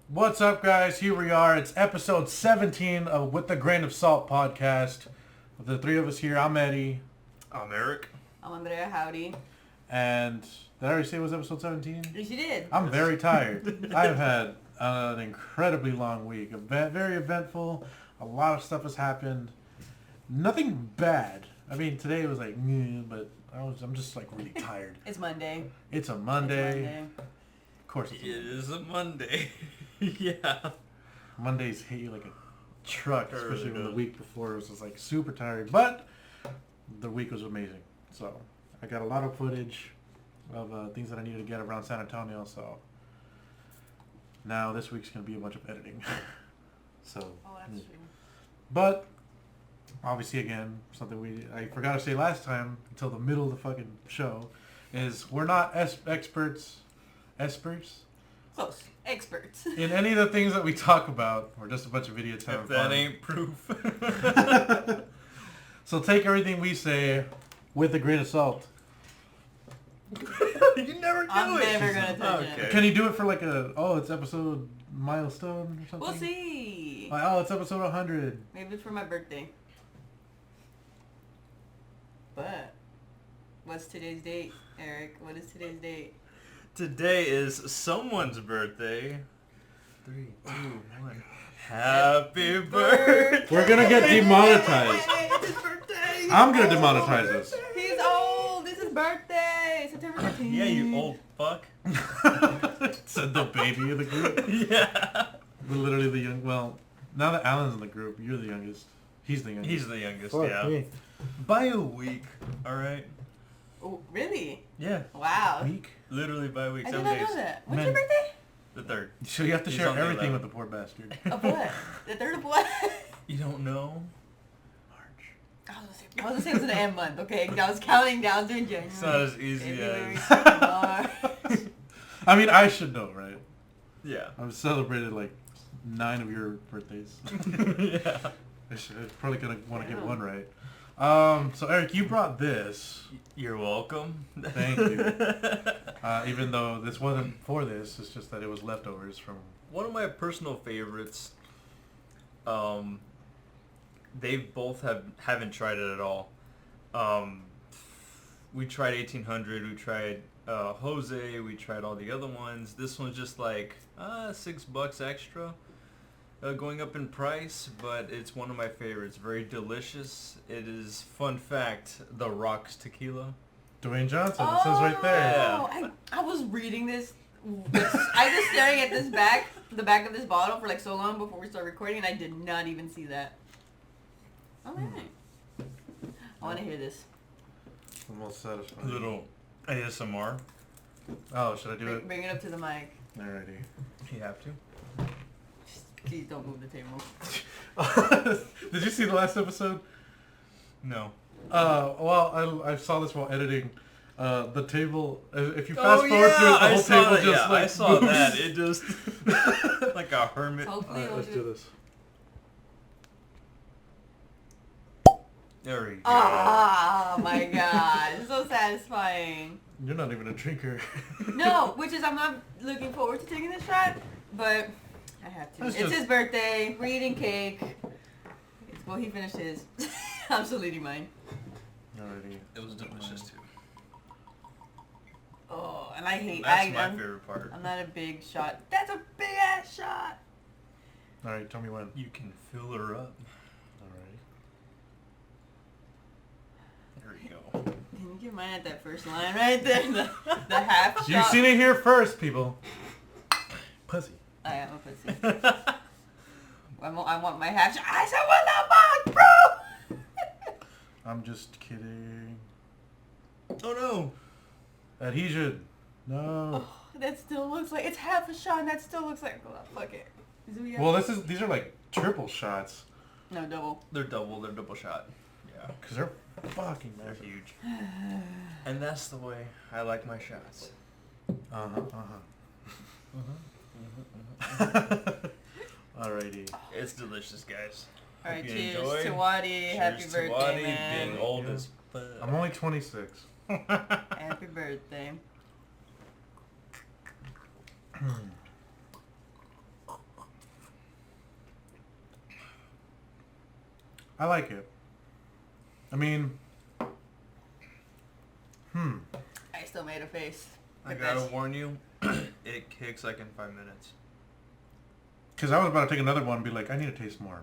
What's up, guys? Here we are. It's episode 17 of With the Grain of Salt podcast. With the three of us here, I'm Eddie. I'm Eric. I'm Andrea. Howdy. And did I already say it was episode 17? Yes, you did. I'm very tired. I've had an incredibly long week. Very eventful. A lot of stuff has happened. Nothing bad. I mean, today was like, but I'm just like really tired. It's Monday. It's a Monday. Of course It is a Monday. Yeah. Mondays hit you like a truck, especially when the week before was just like super tired. But the week was amazing. So I got a lot of footage of things that I needed to get around San Antonio. So now this week's gonna be a bunch of editing. So. Oh, that's true. But obviously, again, something I forgot to say last time until the middle of the fucking show is we're not experts. Close. Experts. In any of the things that we talk about. We're just a bunch of idiots having If fun. that ain't proof. So take everything we say with a grain of salt. You never do I'm it. never gonna touch Okay. it. Can you do it for like it's episode milestone or something? We'll see. Like, it's episode 100. Maybe for my birthday. But what's today's date, Eric? What is today's date? Today is someone's birthday. 3, 2, 1. Happy birthday. We're gonna get demonetized. It's his birthday. I'm gonna demonetize this. He's old. This is birthday. September 15th. Yeah, you old fuck. Said the baby of the group. Yeah. Literally the young. Well, now that Alan's in the group, you're the youngest. He's the youngest. He's the youngest, Fuck yeah. me. By a week, alright? Oh, really? Yeah. Wow. Week. Literally by a week. I did 7 not days. know that. When's Man. your birthday? The 3rd. So you have to He's share on the everything 11th. with the poor bastard. Of what? The 3rd of what? You don't know? March. I was gonna say it was an M month, okay? I was counting down through January. It's not as easy February, as... March. I mean, I should know, right? Yeah. I've celebrated like 9 of your birthdays. Yeah. I probably gonna want to get one right. So Eric, you brought this. You're welcome. Thank you. Even though this wasn't for this, it's just that it was leftovers from. One of my personal favorites. They both haven't tried it at all. We tried 1800. We tried Jose. We tried all the other ones. This one's just like $6 extra. Going up in price, but it's one of my favorites. Very delicious. It is, fun fact, The Rock's Tequila. Dwayne Johnson. It says right there. Yeah. I was reading this. I was staring at the back of this bottle for like so long before we started recording, and I did not even see that. All right. I want to hear this. The most satisfying. Little ASMR. Oh, should I do it? Bring it up to the mic. Alrighty. You have to. Please don't move the table. Did you see the last episode? No. Well, I saw this while editing. The table. If you fast forward through it, the whole table that, just like I saw moves. that. It just like a hermit. Hopefully Alright, it'll let's do this. There we go. Oh my god, it's so satisfying. You're not even a drinker. No, which is I'm not looking forward to taking this shot, but I have to. That's It's just- his birthday. We're eating cake. Well, he finished his. I'm still eating mine. Alrighty. It was delicious too. Oh, and I hate. That's my I'm, favorite part. I'm not a big shot. That's a big ass shot. Alright, tell me when. You can fill her up. Alright. There we go. Can you get mine at that first line right there? The half shot. You've seen it here first, people. Pussy. I am a pussy. I want my half shot. I said one box, bro. I'm just kidding. Oh no! Adhesion. No. Oh, that still looks like it's half a shot, and that still looks like fuck it. Well, these are like triple shots. No, double. They're double shot. Yeah. Because they're fucking They're massive. huge. And that's the way I like my shots. Alrighty. It's delicious, guys. Alright, Hope you cheers enjoy. to Waddy. Happy Cheers to birthday, Waddy man. being old as fuck. I'm only 26. Happy birthday. I like it. I mean, I still made a face. I Like gotta this. warn you, it kicks like in 5 minutes. because I was about to take another one and be like, I need to taste more.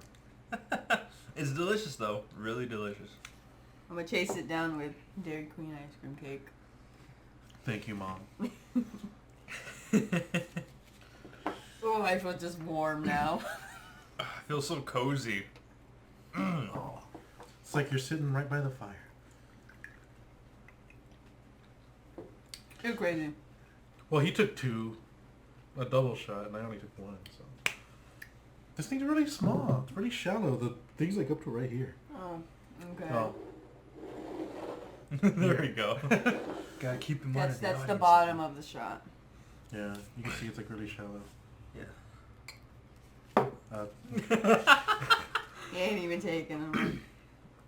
It's delicious though, really delicious. I'm gonna chase it down with Dairy Queen ice cream cake. Thank you, Mom. Oh, I feel just warm now. I feel so cozy. Oh, it's like you're sitting right by the fire. You're crazy. Well, he took a double shot, and I only took one, so. This thing's really small. It's really shallow. The thing's like up to right here. Oh, okay. Oh. There we go. Gotta keep in mind. That's the bottom of the shot. Yeah, you can see it's like really shallow. Yeah. You ain't even taking them.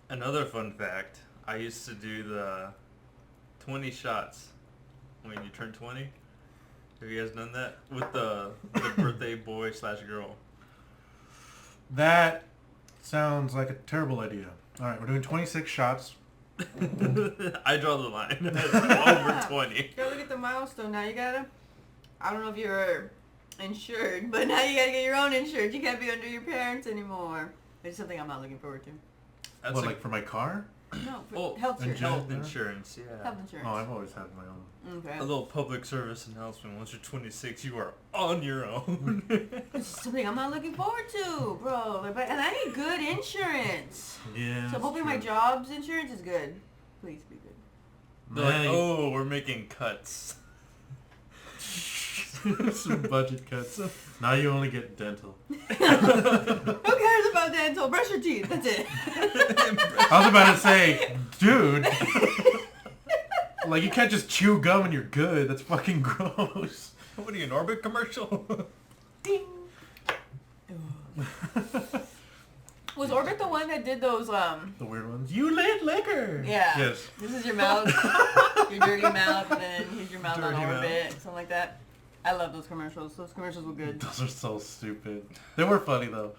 Another fun fact, I used to do the 20 shots when you turn 20. Have you guys done that? With the birthday boy / girl. That sounds like a terrible idea. All right, we're doing 26 shots. I draw the line at over 20. You gotta look at the milestone now. You gotta. I don't know if you're insured, but now you gotta get your own insurance. You can't be under your parents anymore. It's something I'm not looking forward to. That's What, like for my car? No, for Oh, health insurance. health insurance, yeah. Health insurance. Oh, I've always had my own. Okay. A little public service announcement. Once you're 26, you are on your own. It's something I'm not looking forward to, bro. Like, and I need good insurance. Yeah. So hoping my job's insurance is good. Please be good. They're like, oh, we're making cuts. Some budget cuts. Now you only get dental. Who cares about dental? Brush your teeth. That's it. I was about to say, dude. Like, you can't just chew gum and you're good. That's fucking gross. What are you, an Orbit commercial? Ding. Was Orbit the one that did those, The weird ones. You lit liquor. Yeah. Yes. This is your mouth, your dirty mouth, and then here's your mouth Dirty on mouth. Orbit, something like that. I love those commercials. Those commercials were good. Those are so stupid. They were funny though.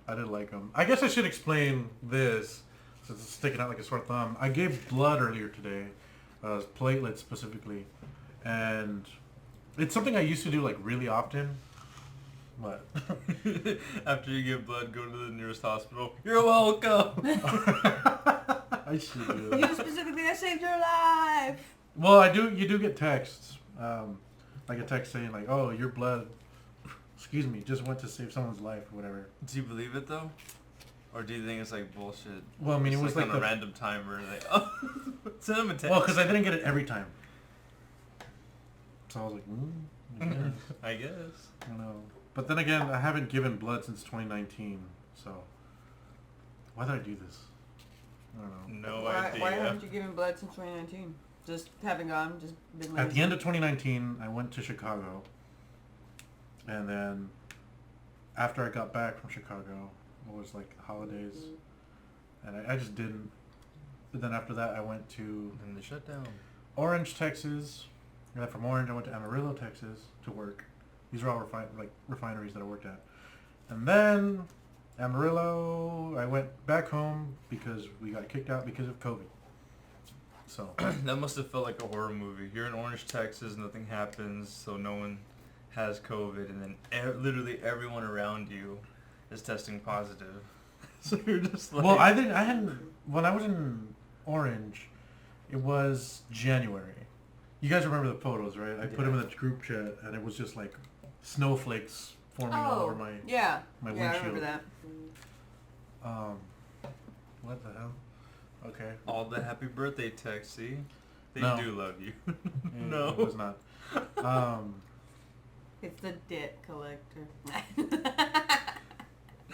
I did like them. I guess I should explain this since it's sticking out like a sore thumb. I gave blood earlier today, platelets specifically, and it's something I used to do like really often. What? After you give blood, go to the nearest hospital. You're welcome. I should do that. You specifically, I saved your life. Well, I do. You do get texts, like a text saying like, "Oh, your blood, excuse me, just went to save someone's life or whatever." Do you believe it though? Or do you think it's like bullshit? Well, I mean, It's it was like like on a the, random timer. Like, oh, send them a text. well, because I didn't get it every time, so I was like, I guess. I guess. I don't know. But then again, I haven't given blood since 2019, so why did I do this? I don't know. No Why idea. haven't you given blood since 2019? Just haven't gone, just been lazy. At the end of 2019, I went to Chicago, and then after I got back from Chicago, it was like the holidays, and I just didn't. But then after that, I went to Then they shut down. Orange, Texas, and then from Orange, I went to Amarillo, Texas to work. These are all refineries that I worked at. And then Amarillo, I went back home because we got kicked out because of COVID. So That must have felt like a horror movie. You're in Orange, Texas, nothing happens, so no one has COVID, and then literally everyone around you is testing positive. So you're just like... well, I hadn't, when I was in Orange, it was January. You guys remember the photos, right? I put them in the group chat, and it was just like snowflakes forming all over my yeah. my Yeah, I windshield. remember that. What the hell? Okay. All the happy birthday texts, see? They No. do love you. No, it was not. It's the debt collector.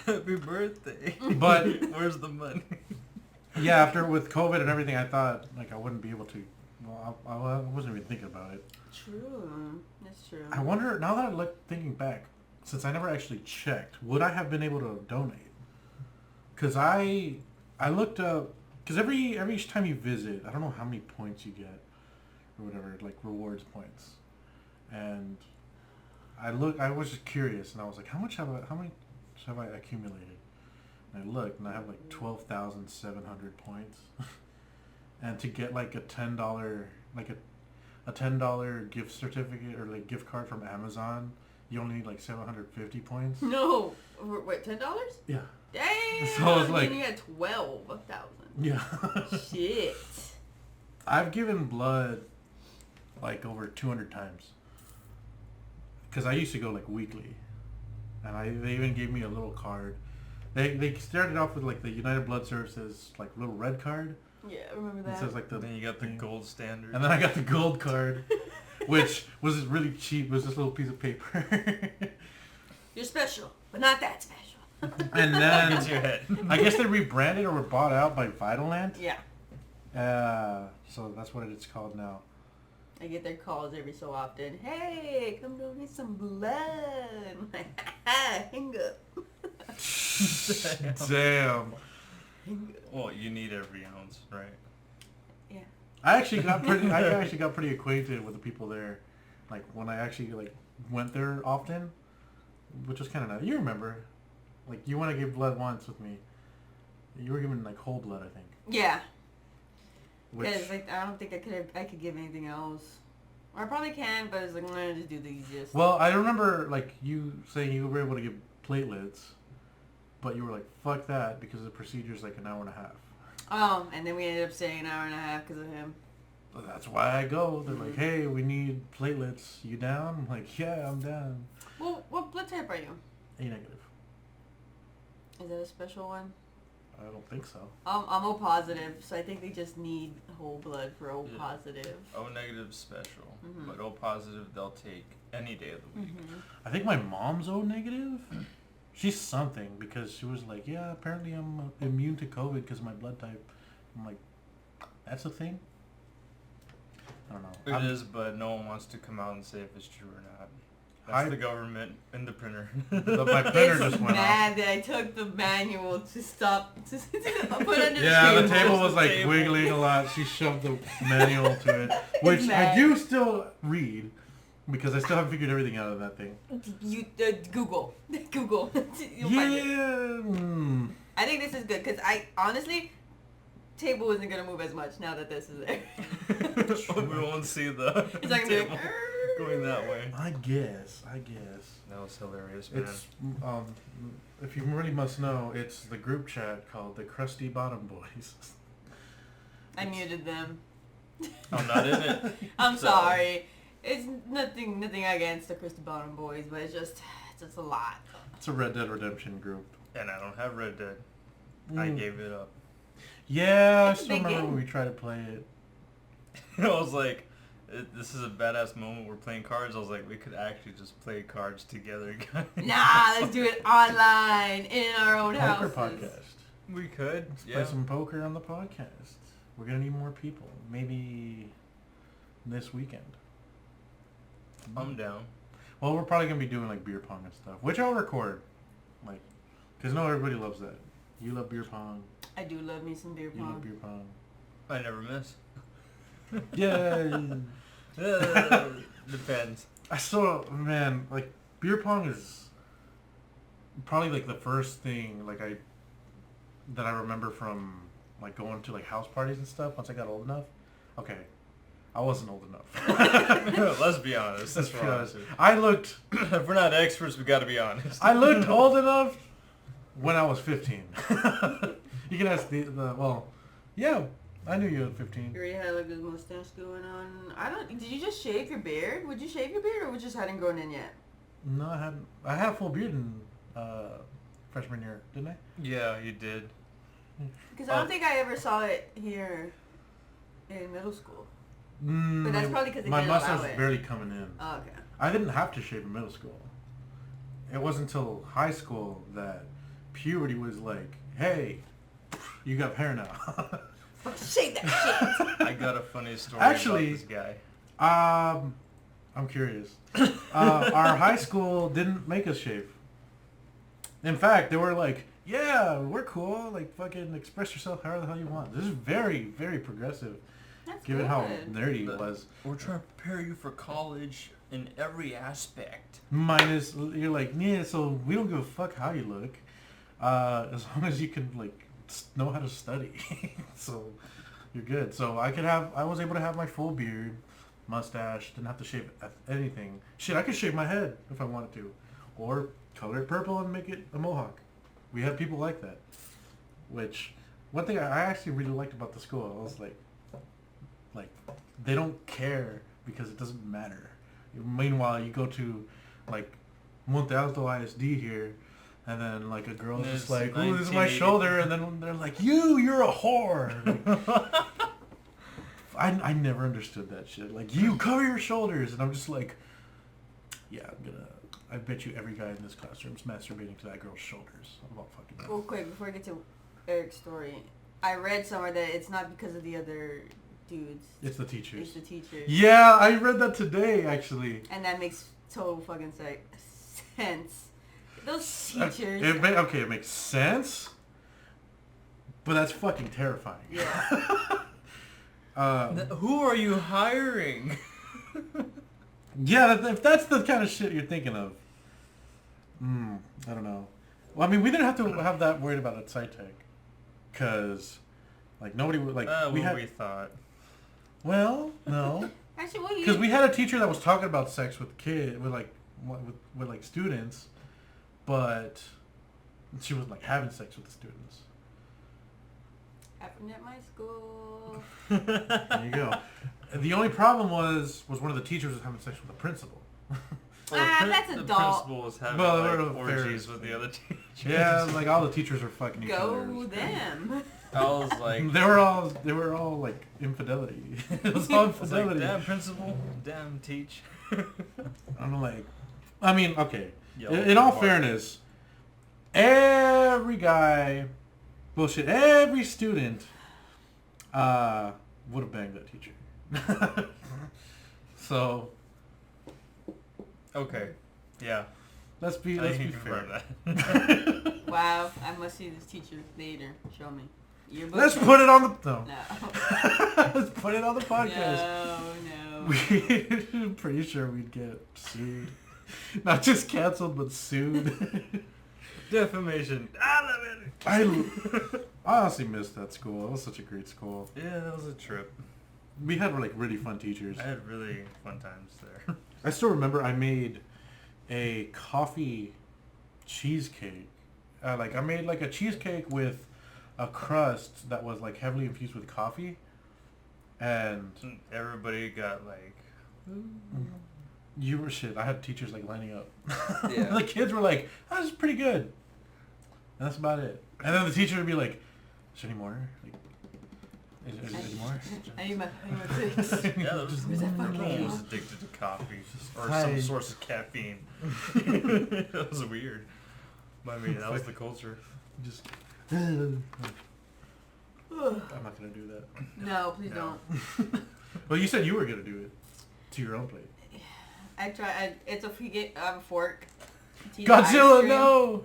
Happy birthday. But Where's the money? yeah, after with COVID and everything, I thought like I wouldn't be able to. Well, I wasn't even thinking about it. True. That's true. I wonder now that I look thinking back, since I never actually checked, would I have been able to donate? Because I looked up, because every time you visit, I don't know how many points you get or whatever, like rewards points, and I was just curious, and I was like, how much have I accumulated? And I looked, and I have like 12,700 points. And to get like a $10, like a $10 gift certificate or like gift card from Amazon, you only need like 750 points. No. Wait, $10? Yeah. Damn. So I was like, you had 12,000. Yeah. Shit. I've given blood like over 200 times. Because I used to go like weekly. And they even gave me a little card. They started off with like the United Blood Services like little red card. Yeah, I remember that. It says like Then you got the gold standard. And then I got the gold card, which was really cheap. It was this little piece of paper. You're special, but not that special. And then It's your head. I guess they rebranded or were bought out by Vitalant. Yeah. So that's what it's called now. I get their calls every so often. Hey, come donate some blood. I'm like, hang up. Damn. Well, you need every ounce, right? Yeah. I actually got pretty acquainted with the people there, like when I actually like went there often, which was kind of nice. You remember, like you want to give blood once with me. You were giving like whole blood, I think. Yeah. Which, Because like, I don't think I could give anything else. Or I probably can, but it's like I'm gonna just do the easiest. well, I remember like you saying you were able to give platelets, but you were like, fuck that, because the procedure's like an hour and a half. Oh, and then we ended up staying an hour and a half because of him. Well, that's why I go. They're like, hey, we need platelets. You down? I'm like, yeah, I'm down. Well, what blood type are you? A negative. Is that a special one? I don't think so. I'm O positive, so I think they just need whole blood for O positive. O negative special, but O positive they'll take any day of the week. I think my mom's O negative. She's something because she was like, yeah, apparently I'm immune to COVID because of my blood type. I'm like, that's a thing? I don't know. It is, but no one wants to come out and say if it's true or not. That's the government and the printer. My printer just went off. Mad that I took the manual to stop to put under Yeah, the the table was like Table. wiggling a lot. She shoved the manual to it, which I mad. do still read because I still haven't figured everything out of that thing. You Google. Google. You'll Yeah. find it. I think this is good because I honestly, table isn't gonna move as much now that this is there. We won't see the It's not gonna be table like, going that way. I guess. That was hilarious, man. It's if you really must know, it's the group chat called the Crusty Bottom Boys. I muted them. I'm not in it. I'm So- sorry. It's nothing against the Christy Bottom Boys, but it's just a lot. It's a Red Dead Redemption group. And I don't have Red Dead. I gave it up. Yeah, I It's a still big remember game. when we tried to play it. I was like, this is a badass moment. We're playing cards. I was like, we could actually just play cards together, guys. Nah, let's do it online in our own Poker houses. podcast. We could. Let's Yeah. play some poker on the podcast. We're gonna need more people. Maybe this weekend. I'm down. Well, we're probably gonna be doing like beer pong and stuff, which I'll record, like, cause no, everybody loves that. You love beer pong. I do love me some beer You love pong. beer pong. I never miss. Yeah. Depends. I still, man, like beer pong is probably like the first thing that I remember from like going to like house parties and stuff. Once I got old enough. Okay, I wasn't old enough. Let's be honest. Let's That's be wrong. honest. I looked. If we're not experts, we got to be honest. I looked old enough when I was 15. You can ask the well, yeah, I knew you at 15. You already had like this mustache going on. Did you just shave your beard? Would you shave your beard or it just hadn't grown in yet? No, I had a full beard in freshman year, didn't I? Yeah, you did. Because I don't think I ever saw it here in middle school. But that's probably 'cause they my didn't allow mustache was it. barely coming in. Oh, okay. I didn't have to shave in middle school. It wasn't until high school that puberty was like, hey, you got hair now. Shave that shit. I got a funny story Actually, about this guy. I'm curious. Our high school didn't make us shave. In fact, they were like, yeah, we're cool. Like, fucking express yourself however the hell you want. This is very, very progressive. That's Given good. how nerdy it But- was. We're trying to prepare you for college in every aspect. Minus, you're like, yeah, so we don't give a fuck how you look. As long as you can like know how to study, so you're good. So I was able to have my full beard, mustache, didn't have to shave anything. Shit, I could shave my head if I wanted to, or color it purple and make it a mohawk. We have people like that. Which one thing I actually really liked about the school, I was like they don't care because it doesn't matter. Meanwhile, you go to like Monte Alto ISD here, and then like a girl's just like, "Ooh, this is my shoulder," and then they're like, "You're a whore." Like, I never understood that shit. Like, you cover your shoulders, and I'm just like, yeah, I bet you every guy in this classroom is masturbating to that girl's shoulders. I'm not fucking that. Well, quick, before I get to Eric's story, I read somewhere that it's not because of the other dudes. It's the teachers. It's the teachers. Yeah, I read that today, actually. And that makes total fucking sense. Those teachers. It makes sense, but that's fucking terrifying. Yeah. Who are you hiring? Yeah, if that's the kind of shit you're thinking of, I don't know. Well, I mean, we didn't have to have that worried about at SciTech, cause like nobody would like. We thought. Well, no. Actually, what Because we had a teacher that was talking about sex with like students, but she was like having sex with the students. happened at my school. There you go. The only problem was one of the teachers was having sex with the principal. That's the adult. principal was having orgies with the other teachers. Yeah, like all the teachers were fucking each other. Go them. I was like, they were all like infidelity. It was all infidelity. Like, damn principal, damn teach. I'm like, I mean, okay. Yo, In all fairness, every student would have banged that teacher. So okay, yeah. let's be fair. That. Wow, I must see this teacher later. Show me. Yearbook? Let's put it on the No. Let's put it on the podcast. No. We're pretty sure we'd get sued. Not just canceled, but sued. Defamation. I honestly missed that school. It was such a great school. Yeah, that was a trip. We had like really fun teachers. I had really fun times there. I still remember I made a coffee cheesecake. I made like a cheesecake with a crust that was like heavily infused with coffee, and Everybody got like, you were shit. I had teachers like lining up. Yeah. The kids were like, "That was pretty good." And that's about it. And then the teacher would be like, "Is there any more? Like, is there any more?" I need my fix. yeah, everyone was addicted to coffee or some source of caffeine. That was weird. I mean, that was the culture. Just. I'm not gonna do that. No, please No. don't. Well, you said you were gonna do it to your own plate. I have a fork. to eat Godzilla, ice cream, no!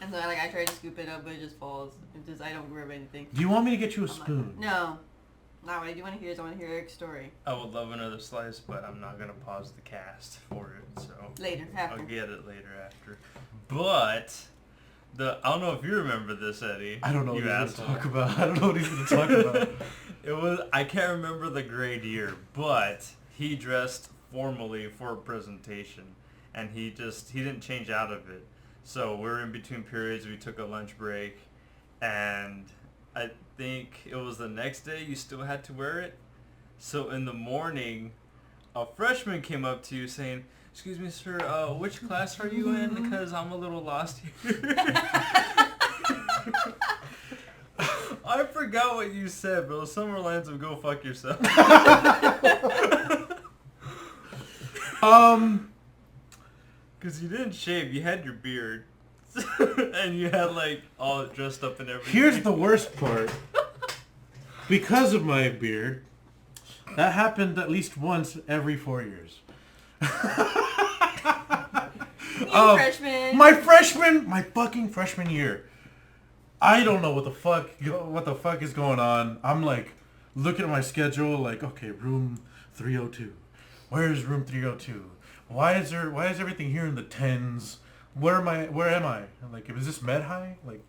And so I try to scoop it up, but it just falls. I don't grab anything. Do you want me to get you a I'm not- spoon? No. No, what I do want to hear is I want to hear Eric's story. I would love another slice, but I'm not gonna pause the cast for it, so Later, after. I'll get it later after. But I don't know if you remember this, Eddie. I don't know what you he's asshole. gonna talk about. I don't know what he's gonna talk about. It was, I can't remember the grade year, but he dressed formally for a presentation, and he didn't change out of it. So we're in between periods, we took a lunch break, and I think it was the next day you still had to wear it. So in the morning, a freshman came up to you saying, "Excuse me, sir, which class are you in? Because I'm a little lost here." I forgot what you said, but it was somewhere lines of "go fuck yourself." Because you didn't shave, you had your beard. And you had like all dressed up and everything. Here's the worst part. Because of my beard, that happened at least once every 4 years. Freshman. My fucking freshman year. I don't know what the fuck is going on. I'm like looking at my schedule, like, okay, room 302. Where's room 302? Why is everything here in the tens? where am I? I'm like, is this med high? Like,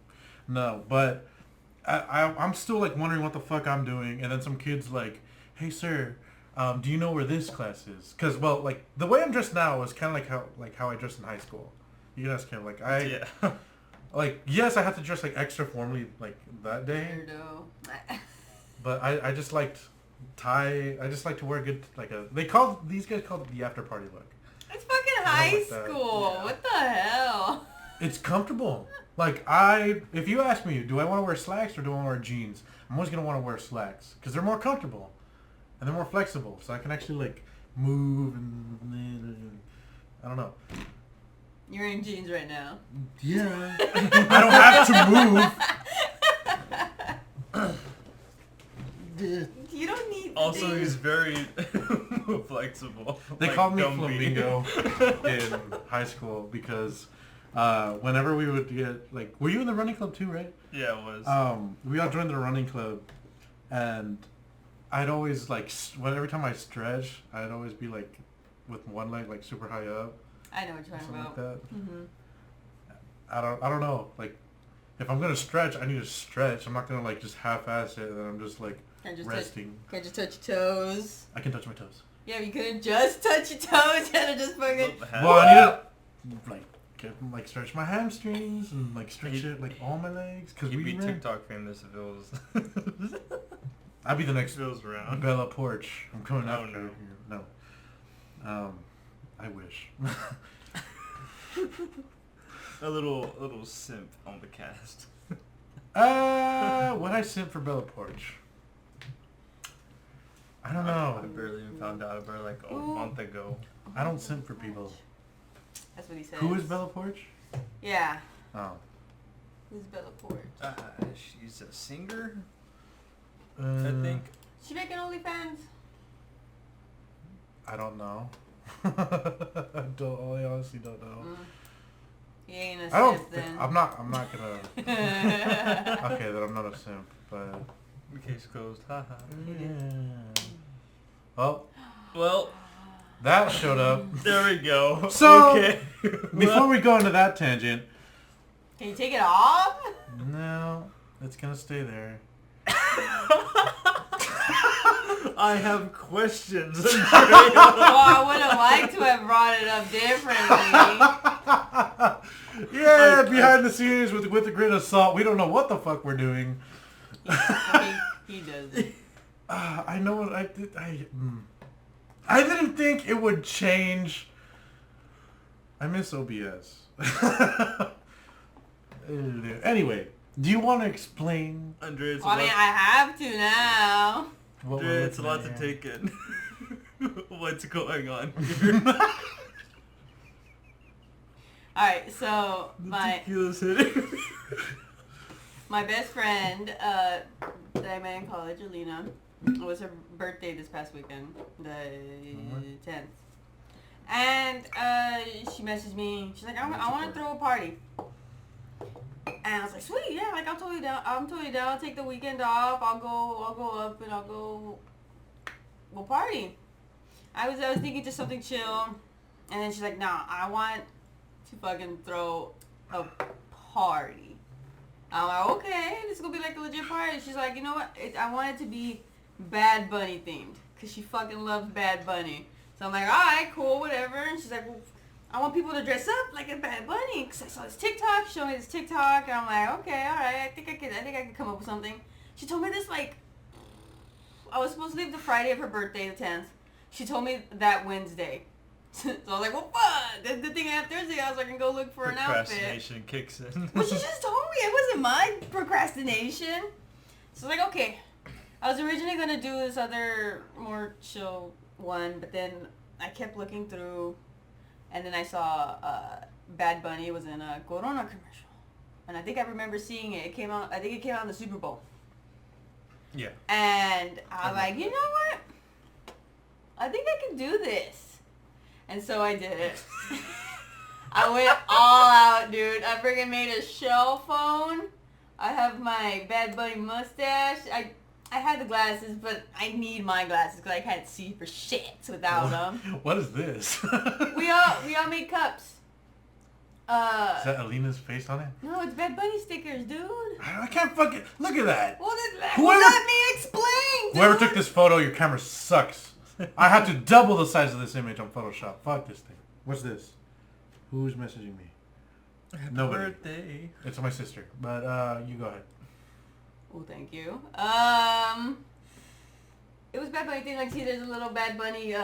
no, but I'm still like wondering what the fuck I'm doing. And then some kid's like, hey sir, do you know where this class is? Cause well, like the way I'm dressed now is kind of like how I dressed in high school. You can ask him. Like like yes, I had to dress like extra formally like that day. Weirdo. But I just liked I just like to wear good these guys called it the after party look. It's fucking high school. Yeah. What the hell? It's comfortable. Like if you ask me, do I want to wear slacks or do I want to wear jeans? I'm always gonna want to wear slacks because they're more comfortable and they're more flexible, so I can actually like move and I don't know. You're in jeans right now. Yeah. I don't have to move. You don't need. Also, he's very flexible. They called me Flamingo in high school because whenever we would get like, were you in the running club too, right? Yeah, it was. We all joined the running club, and I'd always like every time I stretch, I'd always be like with one leg like super high up. I know what you're talking about. Like that. Mm-hmm. I don't know. Like, if I'm gonna stretch, I need to stretch. I'm not gonna like just half-ass it and then I'm just like resting. Can't just touch your toes. I can touch my toes. Yeah, you couldn't just touch your toes. You had to just fucking. Well, I need to stretch my hamstrings and like stretch it like all my legs. Cause you'd be TikTok famous if it was. I'd be the next around. Bella Porch. I'm coming out no. here. No. I wish. a little simp on the cast. What I simp for Bella Porch? I don't know. I barely even found out about her like a month ago. I don't simp for people. That's what he said. Who is Bella Porch? Yeah. Oh. Who's Bella Porch? She's a singer. I think. She making OnlyFans? I don't know. I honestly don't know. He ain't a simp then. I'm not gonna. Okay, then I'm not a simp, but. The case closed. Haha. Yeah. Well. That showed up. There we go. So, okay. Before we go into that tangent. Can you take it off? No, it's gonna stay there. I have questions. Well, I would have liked to have brought it up differently. Yeah, behind the scenes with a grain of salt. We don't know what the fuck we're doing. He does. I know what I did. I didn't think it would change. I miss OBS. Anyway, do you want to explain? Andrea, I have to now. Andrea, it's a lot to take in. What's going on here? Alright, so Tequila's hitting. My best friend that I met in college, Alina, it was her birthday this past weekend, the 10th. And she messaged me. She's like, I want to throw a party. And I was like, sweet, yeah, like I'm totally down. I'll take the weekend off. I'll go up and I'll go party. I was thinking just something chill. And then she's like, nah, I want to fucking throw a party. I'm like, okay, this is gonna be like a legit party. She's like, you know what? I want it to be Bad Bunny themed, cause she fucking loves Bad Bunny. So I'm like, all right, cool, whatever. And she's like, well, I want people to dress up like a Bad Bunny, cause I saw this TikTok. She showed me this TikTok, and I'm like, okay, all right. I think I could come up with something. She told me this like, I was supposed to leave the Friday of her birthday, the 10th. She told me that Wednesday. So I was like, well, fuck. The thing I have Thursday, I was like, I can go look for an outfit. Procrastination kicks in. Well, she just told me. It wasn't my procrastination. So I was like, okay. I was originally going to do this other more chill one, but then I kept looking through, and then I saw Bad Bunny was in a Corona commercial. And I think I remember seeing it. I think it came out in the Super Bowl. Yeah. And I was like, you know what? I think I can do this. And so I did it. I went all out, dude. I freaking made a shell phone. I have my Bad Bunny mustache. I had the glasses, but I need my glasses because I can't see for shit without them. What is this? We all made cups. Is that Alina's face on it? No, it's Bad Bunny stickers, dude. I can't fucking look at that. Well, Whoever- let me explain, dude. Whoever took this photo, your camera sucks. I have to double the size of this image on Photoshop. Fuck this thing. What's this? Who's messaging me? Happy Nobody. birthday. It's my sister. But you go ahead. Well, thank you. It was Bad Bunny thing. Like, see, there's a little Bad Bunny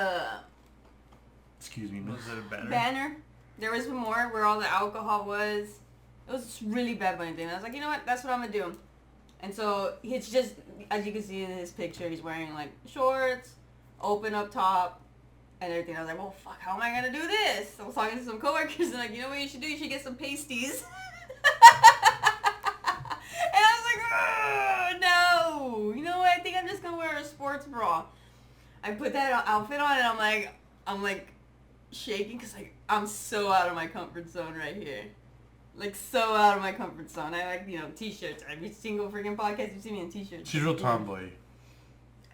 Excuse me, miss. Was it a banner? banner. There was more where all the alcohol was. It was really Bad Bunny thing. I was like, you know what? That's what I'm gonna do. And so it's just, as you can see in his picture, he's wearing like shorts, open up top, and everything. I was like, well, fuck, how am I gonna do this? I was talking to some coworkers and like, you know what you should do? You should get some pasties. And I was like, oh, no. You know what? I think I'm just gonna wear a sports bra. I put that outfit on and I'm like shaking because like I'm so out of my comfort zone right here. Like so out of my comfort zone. I like, t-shirts. Every single freaking podcast you see me in t-shirts. She's real tomboy.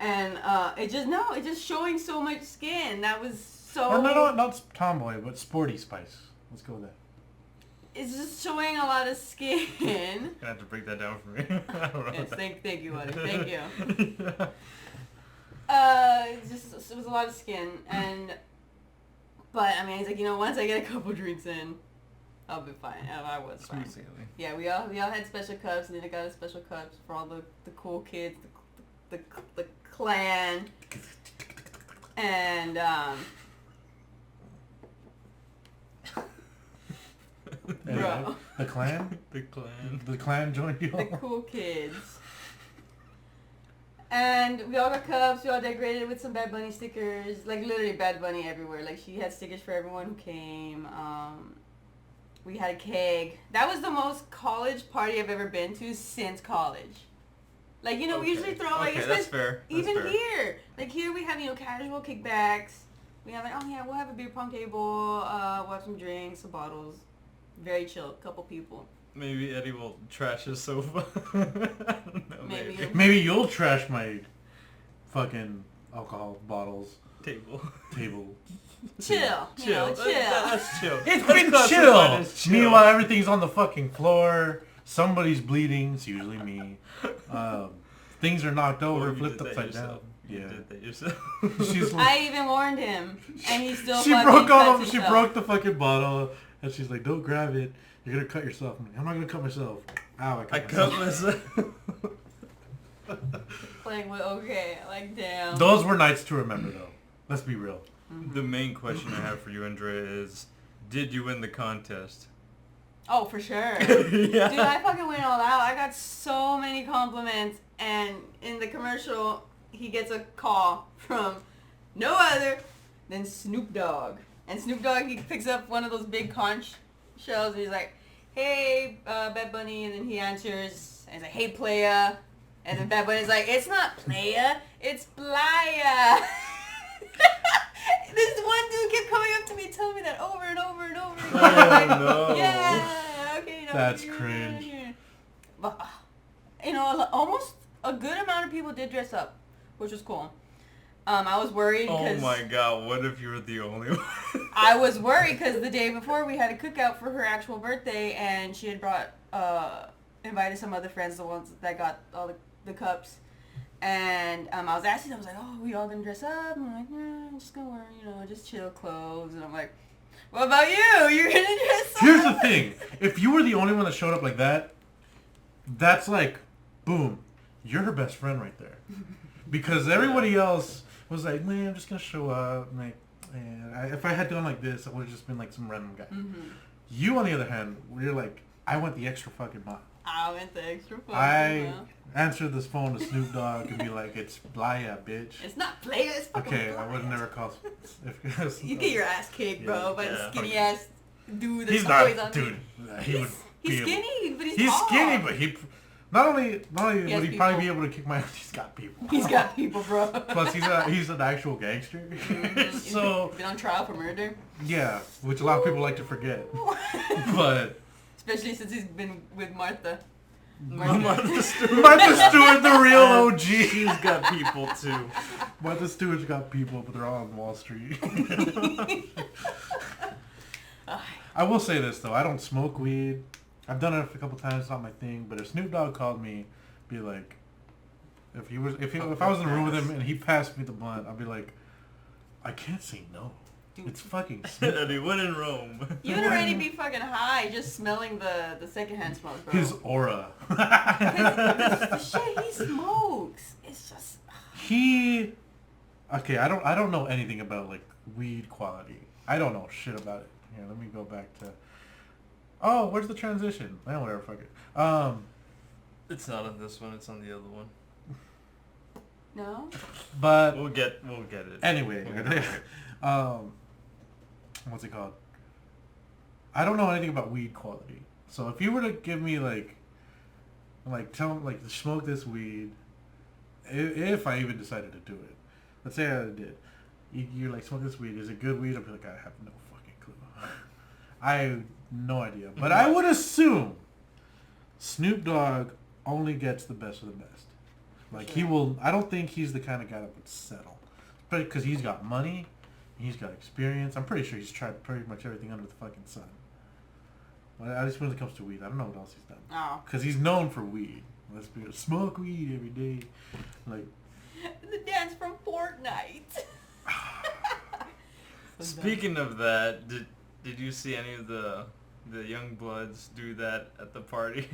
And it's just showing so much skin. That was so... Or no, not tomboy, but sporty spice. Let's go with that. It's just showing a lot of skin. Gonna have to break that down for me. I don't know. Yes, thank you, buddy. Thank you. Yeah. It was a lot of skin, but I mean, he's like, once I get a couple drinks in, I'll be fine. And I was fine. Smooth sailing. Yeah, we all had special cups, and then I got a special cups for all the cool kids, the clan, and bro, The clan? The clan. The clan joined you the all? cool kids. And we all got cups, we all decorated with some Bad Bunny stickers, like literally Bad Bunny everywhere. Like she had stickers for everyone who came. We had a keg. That was the most college party I've ever been to since college. Like, we usually throw like, Okay, that's fair. That's even fair. here. Like here we have, casual kickbacks. We have like, oh yeah, we'll have a beer pong table, we'll have some drinks, some bottles. Very chill, couple people. Maybe Eddie will trash his sofa. I don't know, Maybe. Maybe you'll trash my fucking alcohol bottles Table. table. Chill. Chill. Chill. That's chill. It's That's been classified chill. as chill. Meanwhile, everything's on the fucking floor. Somebody's bleeding. It's usually me. Things are knocked over, Or you flipped did that upside down. yourself. You Yeah. did that yourself. She's like, I even warned him, and he still she fucking broke all cuts of She himself. broke the fucking bottle, and she's like, "Don't grab it. You're gonna cut yourself." I'm like, "I'm not gonna cut myself." Ow! I cut myself. Like, well, okay, like, damn. Those were nights to remember, though. Let's be real. The main question I have for you, Andrea, is: did you win the contest? Oh, for sure. Yeah. Dude, I fucking went all out. I got so many compliments, and in the commercial, he gets a call from no other than Snoop Dogg. And Snoop Dogg, he picks up one of those big conch shells, and he's like, hey, Bad Bunny, and then he answers, and he's like, hey, playa. And then Bad Bunny's like, it's not playa, it's playa. This one dude kept coming up to me telling me that over and over and over again. Oh, no. Yeah, okay. That's cringe. But, almost a good amount of people did dress up, which was cool. I was worried Oh because... my god, what if you were the only one? I was worried because the day before we had a cookout for her actual birthday, and she had brought, invited some other friends, the ones that got all the cups. And I was asking them, I was like, oh, we all gonna dress up? And I'm like, I'm just gonna wear, just chill clothes. And I'm like, what about you? You're gonna dress up? Here's the thing: if you were the only one that showed up like that, that's like, boom, you're her best friend right there. Because everybody else was like, man, I'm just gonna show up. And if I had done like this, I would have just been like some random guy. Mm-hmm. You, on the other hand, you're like, I went the extra fucking mile. I went the extra fucking I mile. answered this phone to Snoop Dogg and be like, it's playa, bitch. It's not play, it's fucking Okay, I playa. would never call. You get your ass kicked, bro, by the Yeah, skinny fuck ass dude. He's that's not, always on dude. He would. He's be able- skinny, but he's He's tall. skinny, but he not only He would has he probably be people. able to kick my ass. He's got people. He's got people, bro. Plus, he's an actual gangster. So been on trial for murder. yeah, which a lot of people like to forget. But Especially since he's been with Martha. Martha Stewart. Martha Stewart, the real OG. She's got people too. Martha Stewart's got people, but they're all on Wall Street. I will say this though, I don't smoke weed. I've done it a couple times, it's not my thing. But if Snoop Dogg called me, be like, if I was in a room with him and he passed me the blunt, I'd be like, I can't say no. Dude. It's fucking Snoop. And he went in Rome. You would already be fucking high just smelling the secondhand smoke, bro. His aura. the shit he smokes, it's just. Okay, I don't know anything about like weed quality. I don't know shit about it. Here, let me go back to. Oh, where's the transition? Man, whatever, fuck it. It's not on this one. It's on the other one. No. But We'll get it. anyway, We'll get it. what's it called? I don't know anything about weed quality. So if you were to give me like tell me like smoke this weed, if I even decided to do it, let's say I did, you're like smoke this weed. Is it good weed? I'd be like, I have no fucking clue. I have no idea. But I would assume Snoop Dogg only gets the best of the best. Like he will. I don't think he's the kind of guy that would settle, but because he's got money, he's got experience. I'm pretty sure he's tried pretty much everything under the fucking sun. Well, at least when it comes to weed, I don't know what else he's done. Oh. Because he's known for weed. Let's be honest. Smoke weed every day. Like The dance from Fortnite. Speaking of that, did you see any of the young bloods do that at the party?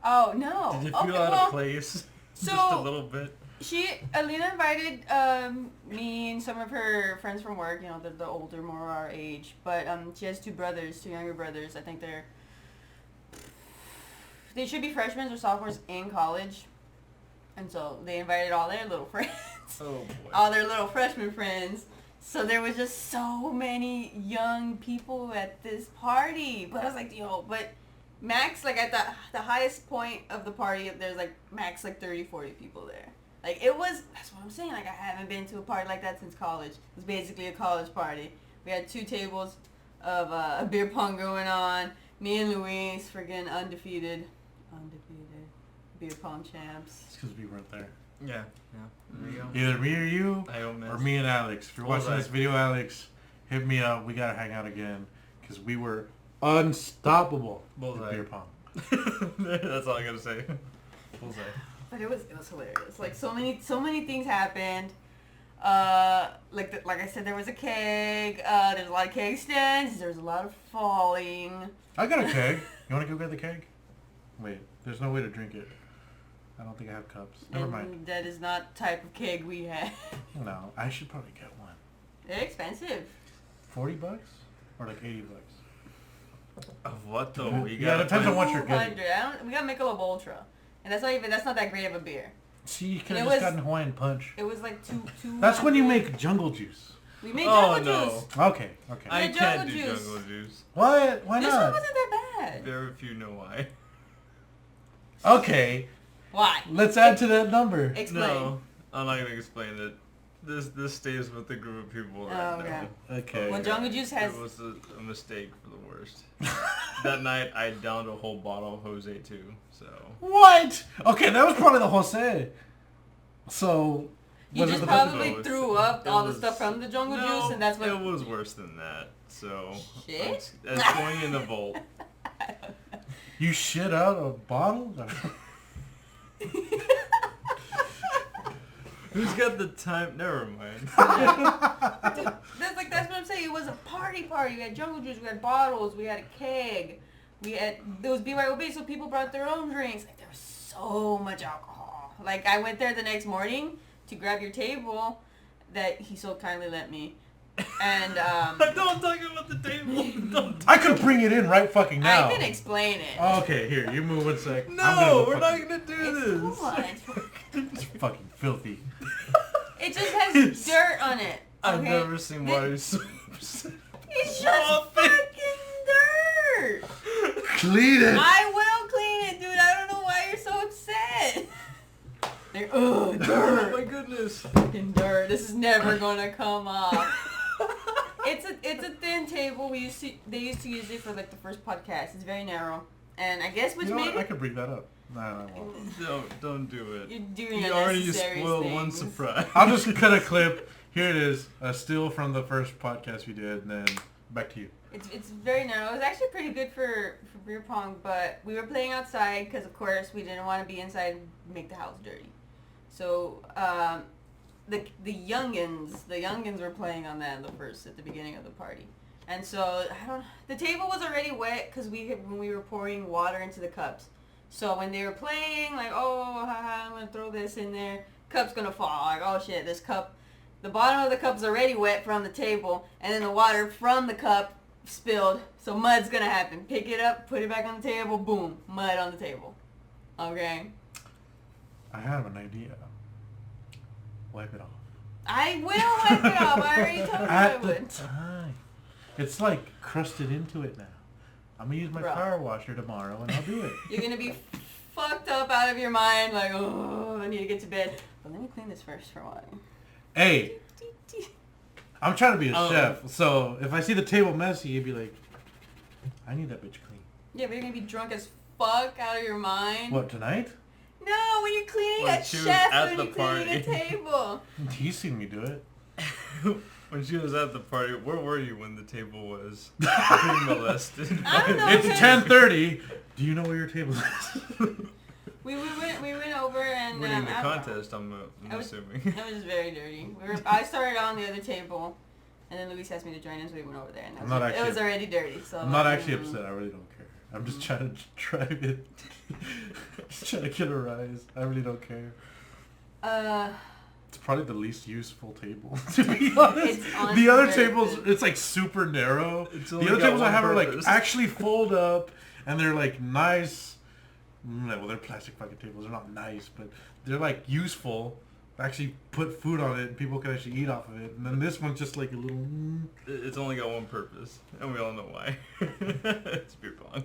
Oh no. Did you feel out of place? So Just a little bit. Alina invited me and some of her friends from work. You know, they're the older, more our age. But she has two younger brothers. I think they should be freshmen or sophomores in college. And so they invited all their little friends. Oh boy. All their little freshman friends. So there was just so many young people at this party. But I was like, yo, but max, like at the highest point of the party, there's like max like 30, 40 people there. Like it was, that's what I'm saying. Like I haven't been to a party like that since college. It was basically a college party. We had 2 tables of a beer pong going on. Me and Luis, friggin' undefeated beer pong champs. it's because we weren't there. Yeah. There you go. Either me or you, I don't miss. or me and Alex. If you're watching Bullseye. this video, Alex, hit me up. We gotta hang out again because we were unstoppable Bullseye. with beer pong. That's all I gotta say. Bullseye. But it was hilarious. Like so many things happened. Like I said, there was a keg. There's a lot of keg stands. There's a lot of falling. I got a keg. You want to go get the keg? Wait, there's no way to drink it. I don't think I have cups. Never And mind. that is not the type of keg we had. No, I should probably get one. They're expensive. $40 or like $80? Of what though? Yeah, You yeah, gotta it depends on find- what you're getting. We got Michelob Ultra, and that's not that great of a beer. See, you could It have just was- gotten Hawaiian Punch. It was like two. That's when you make jungle juice. We made Oh, jungle no. juice. Okay. I Yeah, can't jungle do juice. jungle juice. What? Why This one not? wasn't that bad. Very few know why. Okay, Why? let's add to that number. Explain. No, I'm not gonna explain it. This stays with the group of people that Oh, know. okay. Okay. When jungle juice has. It was a mistake for the worst. That night I downed a whole bottle of Jose too. So. What? Okay, that was probably the Jose. So. You was just it the probably It threw up all the was- stuff from the jungle No, juice, and that's what. it was worse than that. So. Shit? It's going in the vault. You shit out a bottle? Who's got the time? Never mind. That's what I'm saying. It was a party. We had jungle juice. We had bottles. We had a keg. There was BYOB, so people brought their own drinks. Like there was so much alcohol. Like I went there the next morning to grab your table that he so kindly lent me, and Don't talk about the table. Don't. I could bring it in right fucking now. I can explain it. Okay, here, you move 1 sec. No, we're not gonna do It's this. too much. It's fucking filthy. It just has dirt on it. I've okay? never seen water so upset. It's just Stop it. fucking dirt. Clean it. I will clean it, dude. I don't know why you're so upset. Like, ugh, Oh dirt. my goodness. Fucking dirt. This is never gonna come off. It's a thin table. They used to use it for like the first podcast. It's very narrow, and I guess which You know made what? I it. could bring that up. No, I won't. Don't do it. You're doing You already unnecessary spoiled one things. surprise. I'll just cut a clip. Here it is. A still from the first podcast we did, and then back to you. It's very narrow. It was actually pretty good for beer pong, but we were playing outside because, of course, we didn't want to be inside and make the house dirty. So the youngins were playing on that at the beginning of the party, and so the table was already wet because when we were pouring water into the cups. So when they were playing, like, oh, I'm gonna throw this in there, cup's gonna fall. Like, oh shit, this cup, the bottom of the cup's already wet from the table, and then the water from the cup spilled, so mud's gonna happen. Pick it up, put it back on the table, boom, mud on the table. Okay? I have an idea. Wipe it off. I will wipe it off. I already told you I At the would. time. It's like crusted into it now. I'm gonna use my power washer tomorrow and I'll do it. You're gonna be fucked up out of your mind, like, oh, I need to get to bed. But let me clean this first for a while. Hey, I'm trying to be a chef, so if I see the table messy, you'd be like, I need that bitch clean. Yeah, but you're gonna be drunk as fuck out of your mind. What, tonight? No, when you're cleaning When a she was chef, at when the you're cleaning a party. table. He's seen me do it. When she was at the party, where were you when the table was being molested? I don't know. It's 10:30. Do you know where your table is? We went over and Winning the I don't know. contest, I'm assuming. It was very dirty. I started on the other table, and then Luis asked me to join us. So we went over there, and it was already dirty. So I'm not actually upset. I really don't care. I'm just trying to drive it. Just trying to get a rise. I really don't care. It's probably the least useful table, to be honest. The other tables, it's like super narrow. The other tables I have are like actually fold up, and they're like nice. Well, they're plastic fucking tables. They're not nice, but they're like useful. Actually put food on it, and people can actually eat off of it. And then this one's just like a little... It's only got one purpose, and we all know why. It's beer pong.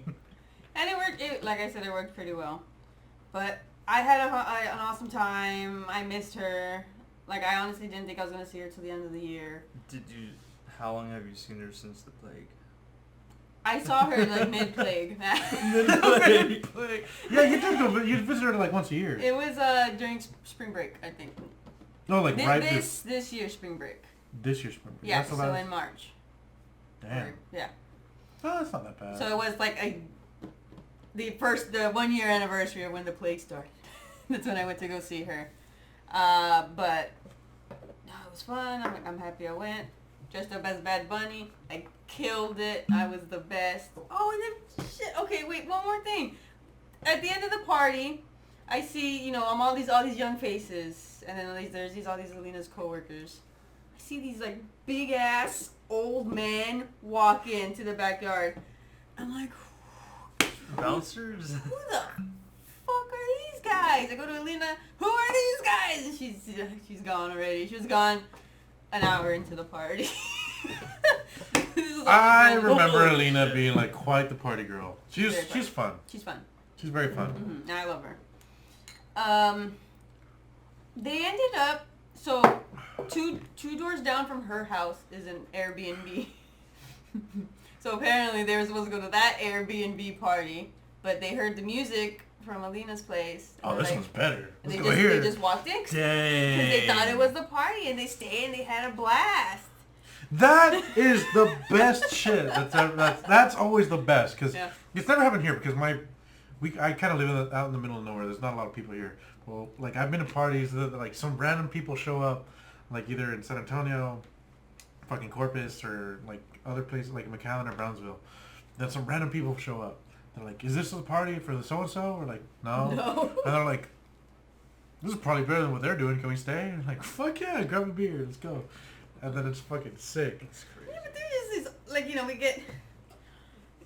And it worked. Like I said, it worked pretty well. But I had an awesome time. I missed her. Like, I honestly didn't think I was going to see her till the end of the year. How long have you seen her since the plague? I saw her, like, mid-plague. Mid-plague. Yeah, you did go, you visited her like once a year. It was during spring break, I think. No, like this year spring break. This year spring break. Yeah, so in March. Damn. Yeah. Oh, that's not that bad. So it was like the 1 year anniversary of when the plague started. That's when I went to go see her. But no, it was fun. I'm happy I went. Dressed up as Bad Bunny. I killed it. I was the best. Oh, and then shit. Okay, wait. One more thing. At the end of the party, I see I'm all these young faces, and then there's all these Alina's coworkers. I see these like big ass old men walk into the backyard. I'm like, bouncers. Who the fuck are these guys? I go to Alina. Who are these guys? And she's gone already. She was gone an hour into the party. I remember Alina being like quite the party girl. She's fun. She's fun. She's very fun. Mm-hmm. I love her. They ended up so two doors down from her house is an Airbnb. So apparently they were supposed to go to that Airbnb party, but they heard the music from Alina's place. Oh, this one's better. Let's go here. They just walked in because they thought it was the party, and they stayed and they had a blast. That is the best shit. That's always the best because it's never happened here because I kind of live out in the middle of nowhere. There's not a lot of people here. Well, like I've been to parties that like some random people show up, like either in San Antonio, fucking Corpus, or like other places like McAllen or Brownsville. Then some random people show up. They're like, "Is this the party for the so-and-so?" We're like, no. And they're like, "This is probably better than what they're doing. Can we stay?" And I'm like, "Fuck yeah, grab a beer, let's go." And then it's fucking sick. It's crazy. Yeah, but there's just these, like, we get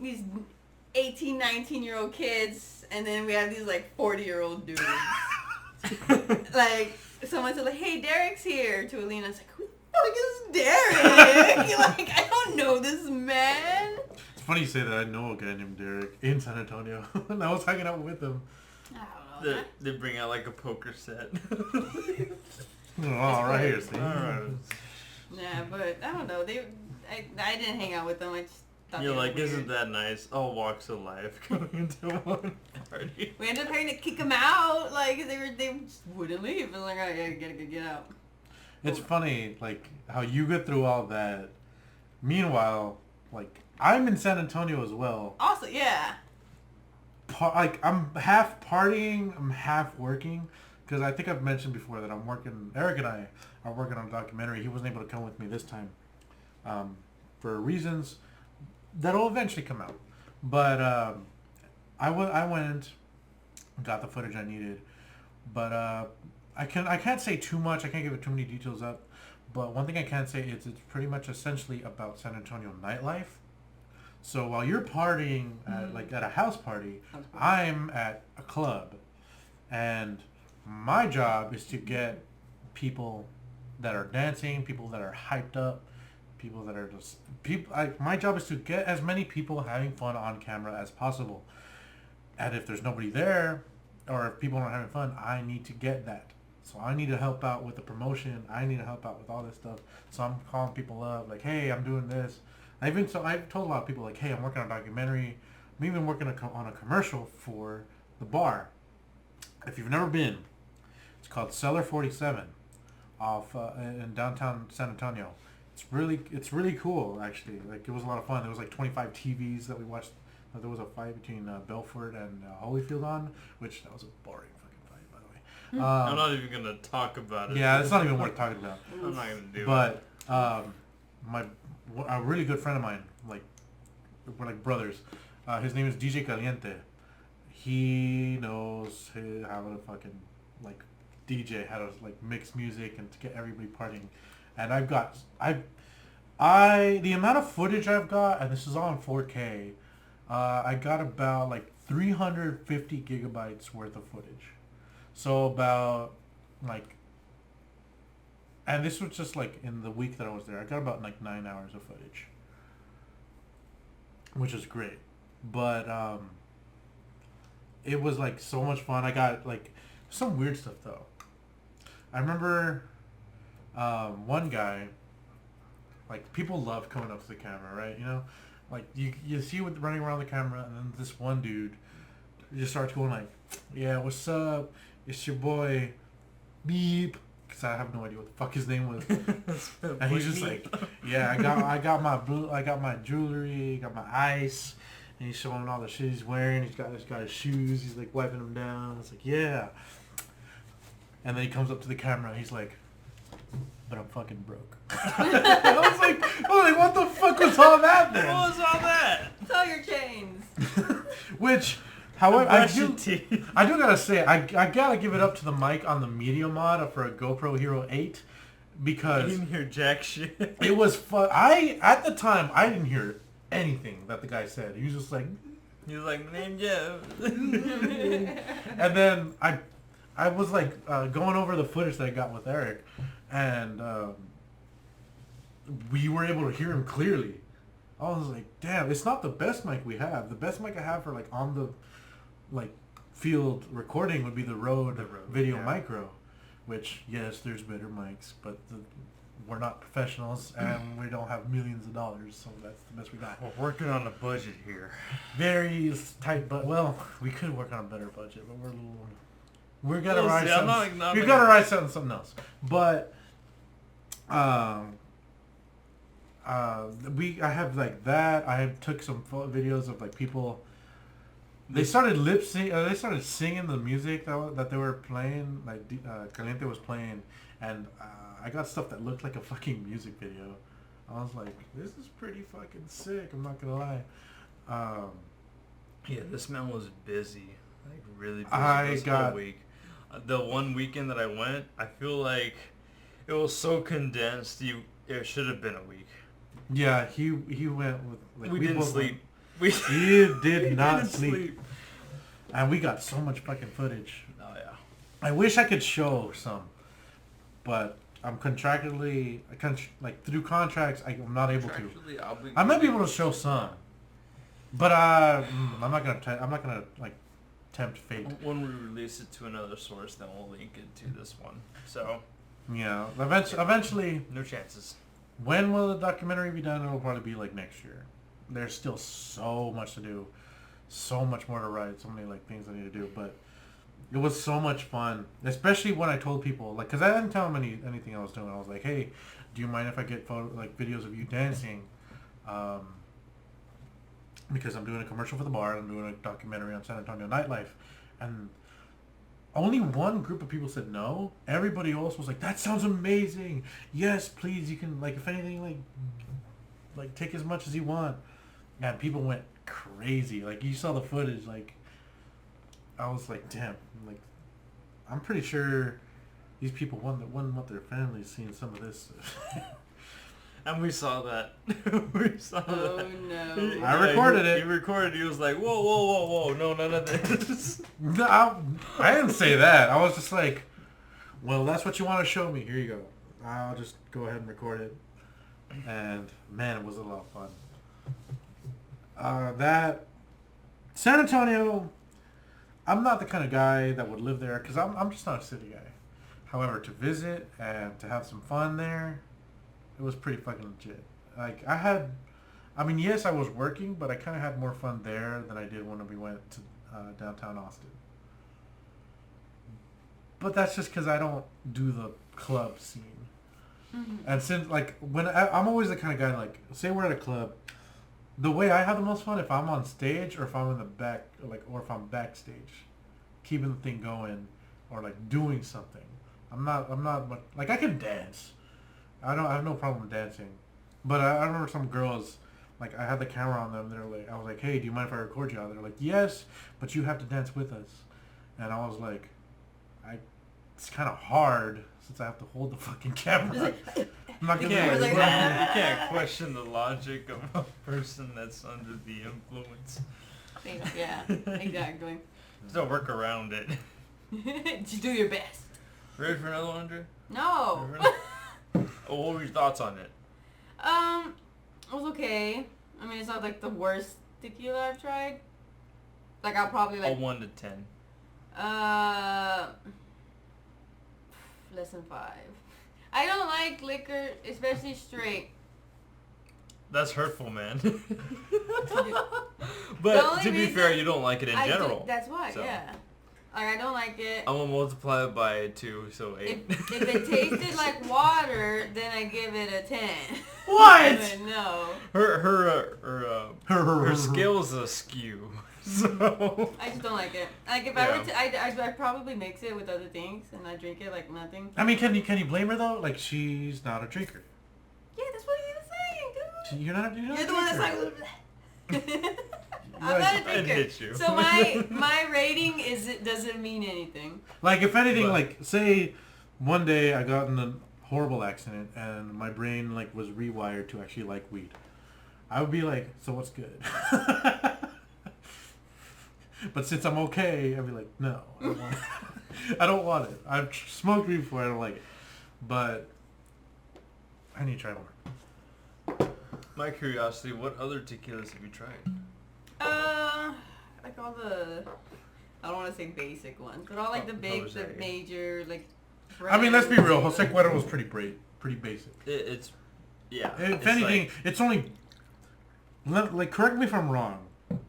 these 18, 19-year-old kids, and then we have these, like, 40-year-old dudes. Like, someone said, like, "Hey, Derek's here," to Alina. It's like, who the fuck is Derek? You're like, I don't know this man. It's funny you say that. I know a guy named Derek in San Antonio, and I was hanging out with him. I don't know. They bring out, like, a poker set. Oh, right here, see? All right. Yeah, but I don't know. I didn't hang out with them. I just thought You're they were like, weird. Isn't that nice? All walks of life going into one party. We ended up having to kick them out. Like they just wouldn't leave. I was like, oh, yeah, get out. It's funny, like how you get through all that. Meanwhile, like I'm in San Antonio as well. Also, yeah. Like I'm half partying, I'm half working, because I think I've mentioned before that I'm working. Eric and I are working on a documentary. He wasn't able to come with me this time, for reasons that'll eventually come out. But I went, got the footage I needed, but I can't say too much. I can't give it too many details up. But one thing I can say is it's pretty much essentially about San Antonio nightlife. So while you're partying at, like at a house party, I'm at a club, and my job is to get people that are dancing, people that are hyped up, people that are just people. My job is to get as many people having fun on camera as possible. And if there's nobody there, or if people aren't having fun, I need to get that. So I need to help out with the promotion. I need to help out with all this stuff. So I'm calling people up like, hey, I'm doing this. I've told a lot of people like, hey, I'm working on a documentary. I'm even working on a commercial for the bar. If you've never been, it's called Cellar 47 off in downtown San Antonio. It's really cool actually. Like it was a lot of fun. There was like 25 TVs that we watched. There was a fight between Belfort and Holyfield on, which that was a boring fucking fight, by the way. I'm not even gonna talk about it. Yeah, it's not even worth talking about. I'm not gonna do it. But a really good friend of mine, like we're like brothers. His name is DJ Caliente. He knows how to fucking like DJ, how to like mix music and to get everybody partying. And the amount of footage I've got, and this is all in 4K. I got about like 350 gigabytes worth of footage. So about like, and this was just like in the week that I was there. I got about like 9 hours of footage, which is great. But it was like so much fun. I got like some weird stuff though. I remember one guy, like people love coming up to the camera, right? You know, like you see what running around the camera, and then this one dude just starts going like, yeah, what's up? It's your boy, Beep. Because I have no idea what the fuck his name was. And he's just like, yeah, I got my jewelry, got my ice, and he's showing all the shit he's wearing. He's got his shoes. He's like wiping them down. It's like, yeah. And then he comes up to the camera. And he's like, but I'm fucking broke. I was like, what the fuck was all that then? What was all that? It's all your chains. Which, however, I do teeth. gotta say, I gotta give it up to the mic on the Media Mod for a GoPro Hero 8 because I didn't hear jack shit. it was fun. At the time, I didn't hear anything that the guy said. He was just like, He was like, my name's Joe. and then I was like going over the footage that I got with Eric, and we were able to hear him clearly. I was like, damn, it's not the best mic we have. The best mic I have for like on the like field recording would be the Rode Video Micro, which yes, there's better mics, but we're not professionals and we don't have millions of dollars, so that's the best we got. We're working on a budget here. Very tight, but well, we could work on a better budget, but we're gotta We'll ride see. I'm something. not We gonna- gotta ride something else. But I have like that. I took some videos of like people. They started lip sync. They started singing the music that they were playing. Like Caliente was playing, and I got stuff that looked like a fucking music video. I was like, this is pretty fucking sick. I'm not gonna lie. Yeah, this man was busy, like really busy I this got- whole week. The one weekend that I went, I feel like it was so condensed. It should have been a week. Yeah, he went with like we didn't both sleep. He did we not didn't sleep. And we got so much fucking footage. Oh yeah. I wish I could show some, but I'm contractually, like through contracts, I'm not able to. Actually, I might be able to show some, but I'm not gonna like tempt fate. When we release it to another source, then we'll link it to this one. So Yeah, eventually. no chances. When will the documentary be done? It'll probably be like next year. There's still so much to do, so much more to write, so many like things I need to do. But it was so much fun, especially when I told people, like, because I didn't tell them anything I was doing. I was like, hey, do you mind if I get videos of you dancing? because I'm doing a commercial for the bar. I'm doing a documentary on San Antonio nightlife, and only one group of people said no. Everybody else was like, "That sounds amazing. Yes, please. You can like, if anything, like take as much as you want." And people went crazy. Like you saw the footage. Like I was like, "Damn!" Like I'm pretty sure these people wouldn't want their families seeing some of this. And we saw that. We saw Oh that. no. I recorded it. He recorded. He was like, "Whoa, whoa, whoa, whoa! No, none of this." No, I didn't say that. I was just like, well, that's what you want to show me. Here you go. I'll just go ahead and record it. And man, it was a lot of fun. That San Antonio, I'm not the kind of guy that would live there because I'm just not a city guy. However, to visit and to have some fun there, it was pretty fucking legit. Like yes, I was working, but I kind of had more fun there than I did when we went to downtown Austin. But that's just because I don't do the club scene. Mm-hmm. And since when I'm always the kind of guy say we're at a club, the way I have the most fun if I'm on stage or if I'm in the back or if I'm backstage, keeping the thing going or doing something. I'm not I can dance. I have no problem dancing, but I remember some girls. I had the camera on them. I was like, "Hey, do you mind if I record you?" They're like, "Yes, but you have to dance with us." And I was like, it's kind of hard since I have to hold the fucking camera. I'm not gonna you can't question the logic of a person that's under the influence. Yeah, exactly. Just work around it. Just do your best. Ready for another one, Andrea? No. What were your thoughts on it? It was okay. I mean, it's not the worst tequila I've tried. I'll probably A 1 to 10. Less than 5. I don't like liquor, especially straight. That's hurtful, man. But to be fair, you don't like it in general. That's why, so. Yeah. I don't like it. I'm gonna multiply it by 2, so 8. If it tasted like water, then I give it a 10. What? No. Her scale's askew. So I just don't like it. If I were to, I'd probably mix it with other things and I drink it like nothing. I mean, can you blame her though? She's not a drinker. Yeah, that's what he was saying, dude. You're not You're the one that's like. I'm not a drinker. Hit you. So my rating doesn't mean anything. If anything, say one day I got in a horrible accident and my brain was rewired to actually like weed, I would be like, so what's good? But since I'm okay, I'd be like, no, I don't want it. I don't want it. I've smoked weed before, I don't like it. But I need to try more. My curiosity, what other tequilas have you tried? All the, I don't want to say basic ones, but all the big, Jose. The major, I mean, let's be real. Jose Cuervo was pretty basic. It's If anything, it's only, correct me if I'm wrong,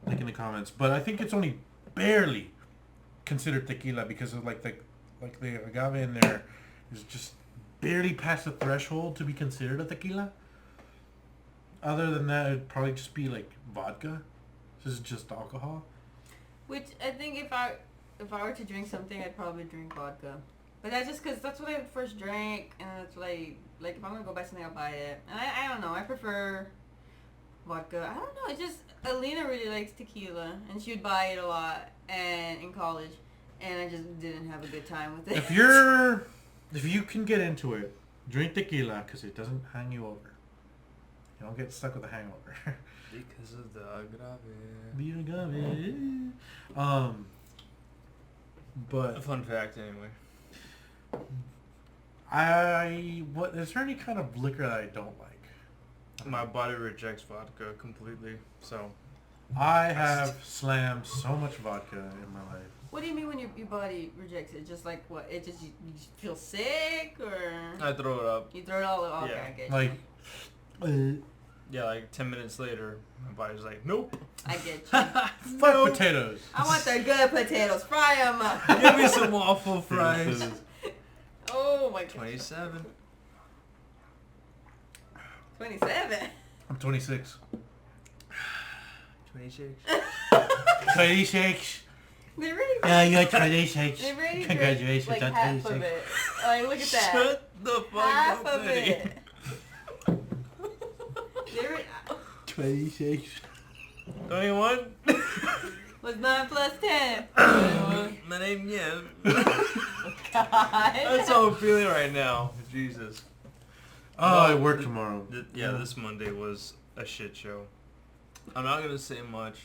in the comments, but I think it's only barely considered tequila because of the agave in there is just barely past the threshold to be considered a tequila. Other than that, it'd probably just be vodka. This is just alcohol. Which I think if I were to drink something, I'd probably drink vodka. But that's just because that's what I first drank, and that's what if I'm gonna go buy something, I'll buy it. And I don't know, I prefer vodka. I don't know, it's just Alina really likes tequila, and she would buy it a lot, and in college, and I just didn't have a good time with it. If you can get into it, drink tequila because it doesn't hang you over. You don't get stuck with a hangover. Because of the agave. The agave. But a fun fact, anyway. Is there any kind of liquor that I don't like? My body rejects vodka completely, so. I have slammed so much vodka in my life. What do you mean when your body rejects it? Just what? It just you just feel sick or? I throw it up. You throw it all up. Yeah. Okay, I get you. Yeah, 10 minutes later, my body's like, nope. I get you. Fuck potatoes. I want the good potatoes. Fry them up. Give me some waffle fries. Oh my god. 27. 27? I'm 26. 26. 26. They really. You're 26. They really Congratulations like on half 26. of it. Like look at that. Shut the fuck Half up, of Betty. it. They really, 26. 21? was 9 plus 10. 21? My name, yeah. God. That's how I'm feeling right now. Jesus. Oh, I work tomorrow. This Monday was a shit show. I'm not going to say much.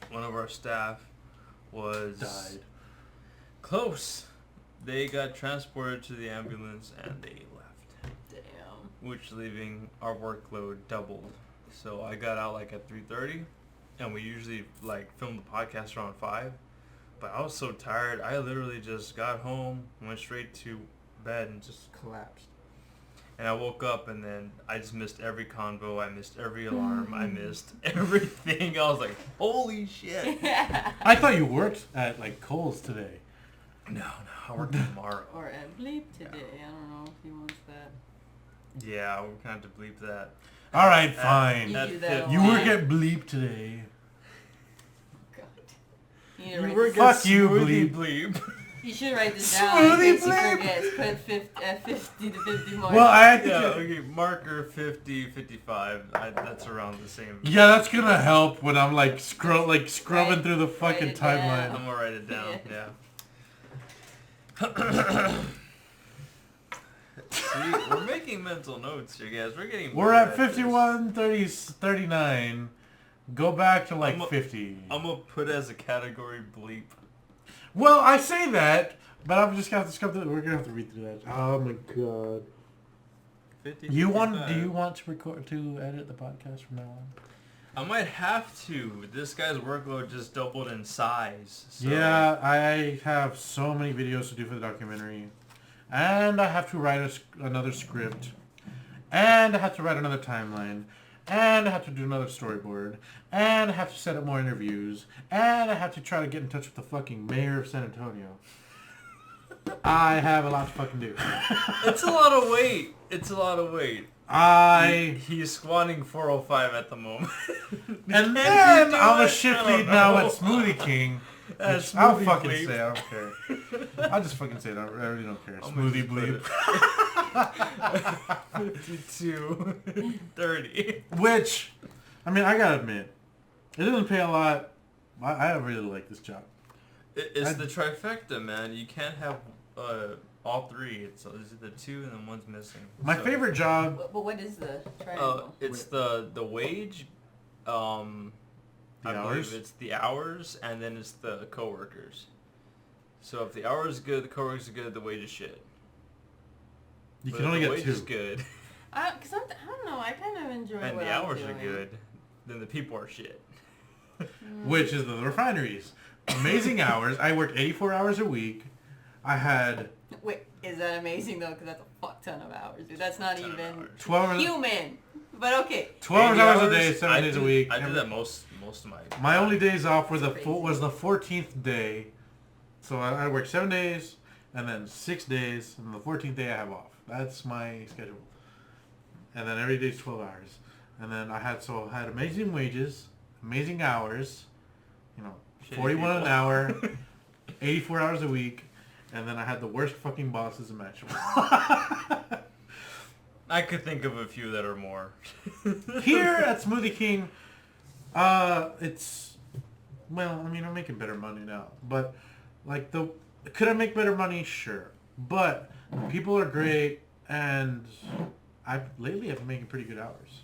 One of our staff was... Died. Close. They got transported to the ambulance and they left. Damn. Which leaving our workload doubled. So I got out like at 3:30 and we usually like film the podcast around 5. But I was so tired. I literally just got home, went straight to bed and just collapsed. And I woke up and then I just missed every convo. I missed every alarm. I missed everything. I was like, holy shit. I thought you worked at like Kohl's today. No, I work tomorrow. Or at Bleep today. I don't know if he wants that. Yeah, we're gonna have to bleep that. All right, fine. You do that a You lot. work at Bleep today. God. You, need to You write work this- at Fuck you, Smoothie Bleep. You should write this down in Smoothie case you Bleep. forget. Put 50 to 50 more. Well, I had to. Yeah, okay, marker 50, 55. That's around the same. Yeah, that's gonna help when I'm like scrubbing through the fucking Write it down. timeline. I'm gonna write it down. Yeah. Yeah. See, we're making mental notes here, guys. We're getting. We're better at this. 51, 30, 39. Go back to like 50. I'm gonna put as a category bleep. Well, I say that, but I'm just gonna have to scrub through. We're gonna have to read through that. Oh my god. 50, Do you want to record to edit the podcast from now on? I might have to. This guy's workload just doubled in size. So. Yeah, I have so many videos to do for the documentary, and I have to write another script, and I have to write another timeline, and I have to do another storyboard, and I have to set up more interviews, and I have to try to get in touch with the fucking mayor of San Antonio. I have a lot to fucking do. It's a lot of weight. It's a lot of weight. He's squatting 405 at the moment. And Can then you do I'm a it? shift I don't lead now know. at Smoothie King. At Which I'll Smoothie fucking Bleep. say, I don't care. I'll just fucking say it. I really don't care. I'm gonna Smoothie just Bleep. 52, 30. Which, I mean, I gotta admit, it doesn't pay a lot. I really like this job. It's the trifecta, man. You can't have all three. It's the two and then one's missing. My favorite job. But what is the triangle? It's the wage. I hours? believe it's the hours, and then it's the coworkers. So if the hours is good, the coworkers are good, the wage is shit. You But can if only the get wage two. is good, I don't know. I kind of enjoy and what the I'm hours are doing. good, then the people are shit. Which is the refineries. Amazing hours. I worked 84 hours a week. I had Wait, is that amazing though? Because that's a fuck ton of hours, dude. That's not Ton of even hours. 12 hours, human. But okay. 12 80 hours a day, 7 days a week. I did that most of my. My only days off were Crazy. was the 14th day. So I worked 7 days, and then 6 days, and the 14th day I have off. That's my schedule. And then every day's 12 hours. And then I had amazing wages, amazing hours, you know, Shitty 41 an people. hour, 84 hours a week, and then I had the worst fucking bosses imaginable. I could think of a few that are more. Here at Smoothie King, it's, well, I mean, I'm making better money now, but like could I make better money? Sure, but people are great, and lately I've been making pretty good hours.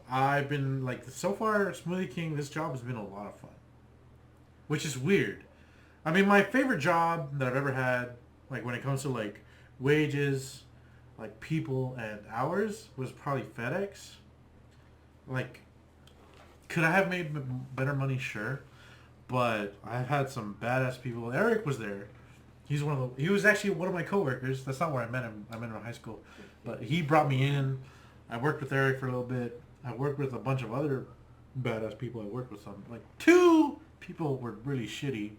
I've been like, so far Smoothie King, this job has been a lot of fun, which is weird. I mean, my favorite job that I've ever had, like when it comes to like wages, like people and hours, was probably FedEx. Like, could I have made better money? Sure, but I've had some badass people. Eric was there. He was actually one of my coworkers. That's not where I met him. I met him in high school, but he brought me in. I worked with Eric for a little bit. I worked with a bunch of other badass people. I worked with some, like 2 people were really shitty.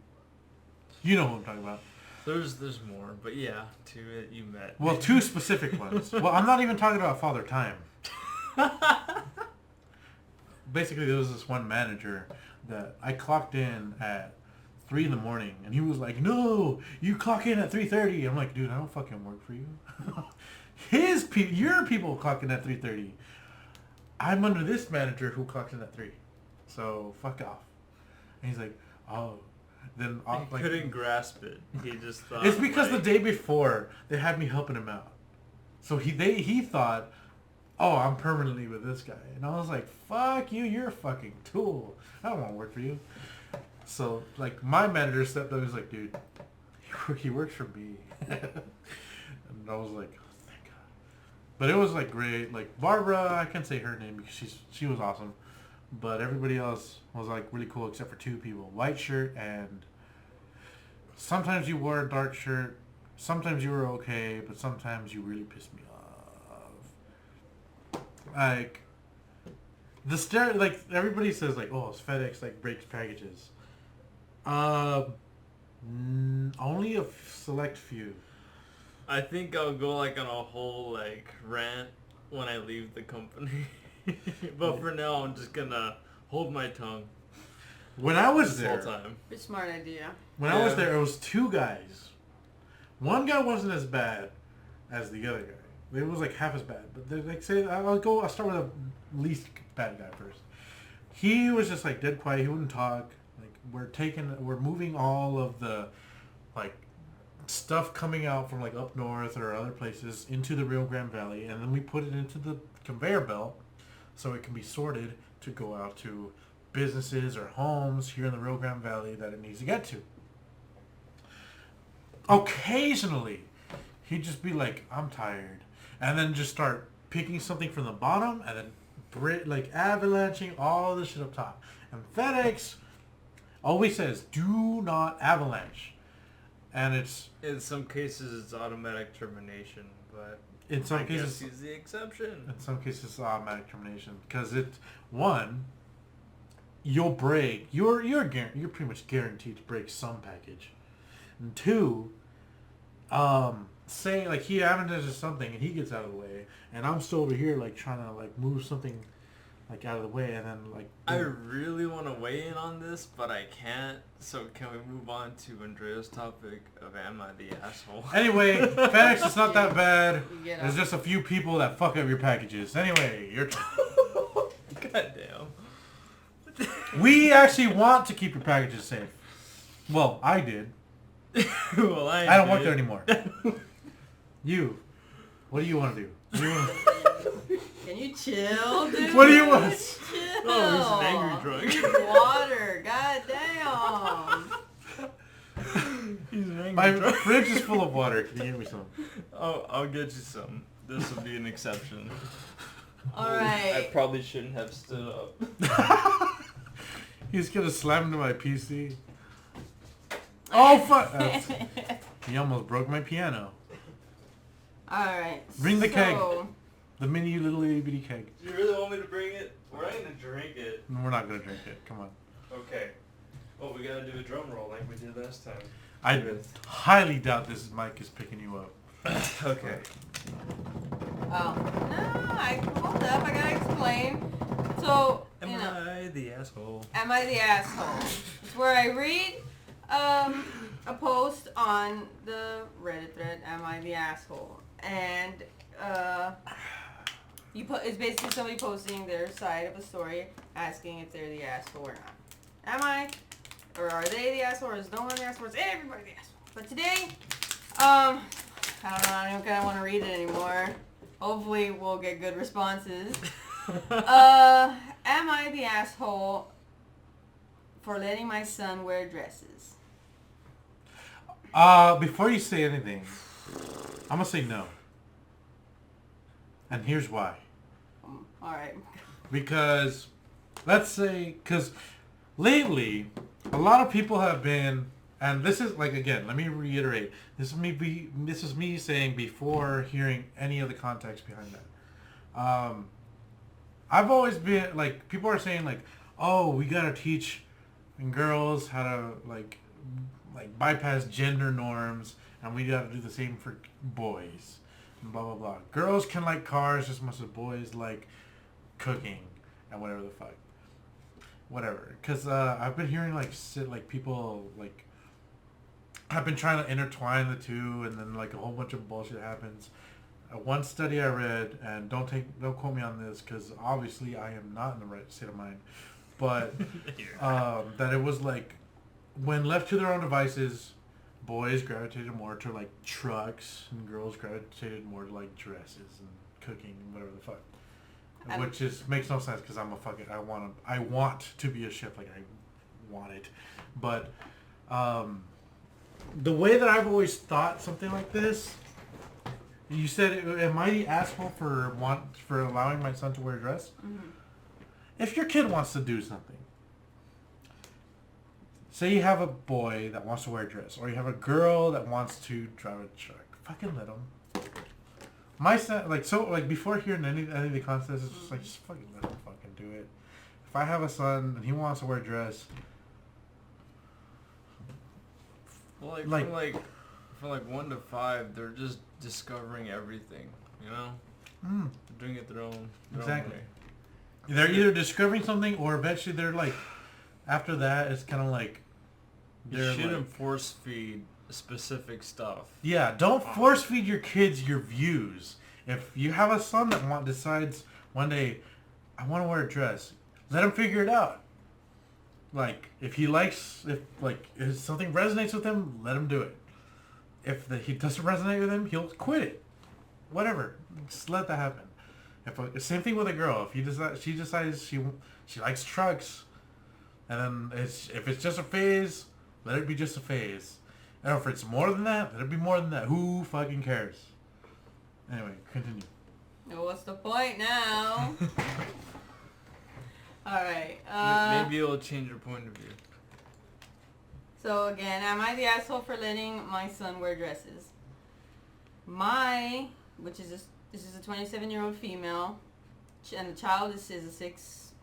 You know who I'm talking about. There's more, but yeah, 2 that you met. Well, 2 specific ones. Well, I'm not even talking about Father Time. basically there was this one manager that I clocked in at 3 in the morning, and he was like, "No, you clock in at 3:30." I'm like, "Dude, I don't fucking work for you." Your people clock in at 3:30. I'm under this manager who clocks in at 3, so fuck off. And he's like, "Oh." Then He couldn't grasp it. He just thought it's because the day before they had me helping him out, so he thought, "Oh, I'm permanently with this guy," and I was like, "Fuck you, you're a fucking tool. I don't want to work for you." So like my manager stepped up. He was like, "Dude, he works for me," and I was like, "Oh, thank God." But it was like great. Like Barbara, I can't say her name because she was awesome. But everybody else was like really cool except for 2 people. White shirt and sometimes you wore a dark shirt. Sometimes you were okay, but sometimes you really pissed me off. Like like everybody says like, "Oh, it's FedEx like breaks packages." Only a select few. I think I'll go like on a whole like rant when I leave the company. But for now, I'm just gonna hold my tongue. When I was this there, whole time. It's a smart idea. when I was there, it was 2 guys. One guy wasn't as bad as the other guy. It was like half as bad. But they like say, I'll start with the least bad guy first. He was just like dead quiet. He wouldn't talk. Like we're moving all of the like stuff coming out from like up north or other places into the Rio Grande Valley, and then we put it into the conveyor belt so it can be sorted to go out to businesses or homes here in the Rio Grande Valley that it needs to get to. Occasionally, he'd just be like, "I'm tired," and then just start picking something from the bottom and then like avalanching all the shit up top. And FedEx always says, "Do not avalanche," and it's in some cases it's automatic termination, but in some I cases guess he's the exception. in some cases it's automatic termination because you'll break. You're pretty much guaranteed to break some package. And 2, say like he avantages something and he gets out of the way, and I'm still over here like trying to like move something like out of the way, and then like I really want to weigh in on this, but I can't. So can we move on to Andrea's topic of am I the asshole? Anyway, FedEx is not that bad. Get There's up. just a few people that fuck up your packages. Anyway, Goddamn. we actually want to keep your packages safe. Well, I did. Well, I don't work there anymore. You, what do you want to do? Can you chill, dude? What do you want? Chill. Oh, he's an angry drunk. Drink water. God damn. He's an angry My drunk. fridge is full of water. Can you give me some? Oh, I'll get you some. This will be an exception. All I right. probably shouldn't have stood up. He's gonna slam into my PC. Oh fuck! He almost broke my piano. All right. Bring the keg. So, The mini little itty bitty keg. Do you really want me to bring it? We're not gonna drink it. We're not gonna drink it. Come on. Okay. Well, we gotta do a drum roll like we did last time. I highly doubt this mic is picking you up. Okay. oh no! Hold up. I gotta explain. So, Am you know, I the asshole? am I the asshole? It's where I read a post on the Reddit thread. Am I the asshole? And it's basically somebody posting their side of a story, asking if they're the asshole or not. Am I? Or are they the asshole? Or is no one the asshole? Or is everybody the asshole? But today, I don't know. I don't kind of want to read it anymore. Hopefully, we'll get good responses. Am I the asshole for letting my son wear dresses? Before you say anything, I'm gonna say no. And here's why. All right. Because, because lately, a lot of people have been, and this is like, again, let me reiterate, this is me saying before hearing any of the context behind that. I've always been, like, people are saying, like, oh, we gotta teach girls how to, like bypass gender norms, and we gotta do the same for boys, and blah, blah, blah. Girls can like cars just as much as boys like cooking, and whatever the fuck. whatever. Because I've been hearing like people like I've been trying to intertwine the two, and then like a whole bunch of bullshit happens. One study I read, and don't quote me on this, because obviously I am not in the right state of mind, but that it was like when left to their own devices, boys gravitated more to like trucks, and girls gravitated more to like dresses and cooking and whatever the fuck. Which makes no sense, because I want to be a chef, like I want it, but the way that I've always thought something like this, you said, am I the asshole for allowing my son to wear a dress? Mm-hmm. If your kid wants to do something, say you have a boy that wants to wear a dress, or you have a girl that wants to drive a truck, fucking let them. My son, before hearing any of the contests, it's just like, just fucking let him fucking do it. If I have a son and he wants to wear a dress, well, from 1 to 5, they're just discovering everything, you know? They're doing it their own exactly. way. They're either discovering something, or eventually they're like, after that, it's kind of like, you shouldn't force feed specific stuff. Yeah, don't force feed your kids your views. If you have a son that decides one day, I want to wear a dress, let him figure it out. Like, if something resonates with him, let him do it. If he doesn't resonate with him, he'll quit it. Whatever, just let that happen. Same thing with a girl. If she decides she likes trucks, and then if it's just a phase, let it be just a phase. And if it's more than that, let it be more than that. Who fucking cares? Anyway, continue. What's the point now? Alright. Maybe it'll change your point of view. So again, am I the asshole for letting my son wear dresses? This is a 27-year-old female, and the child is a 6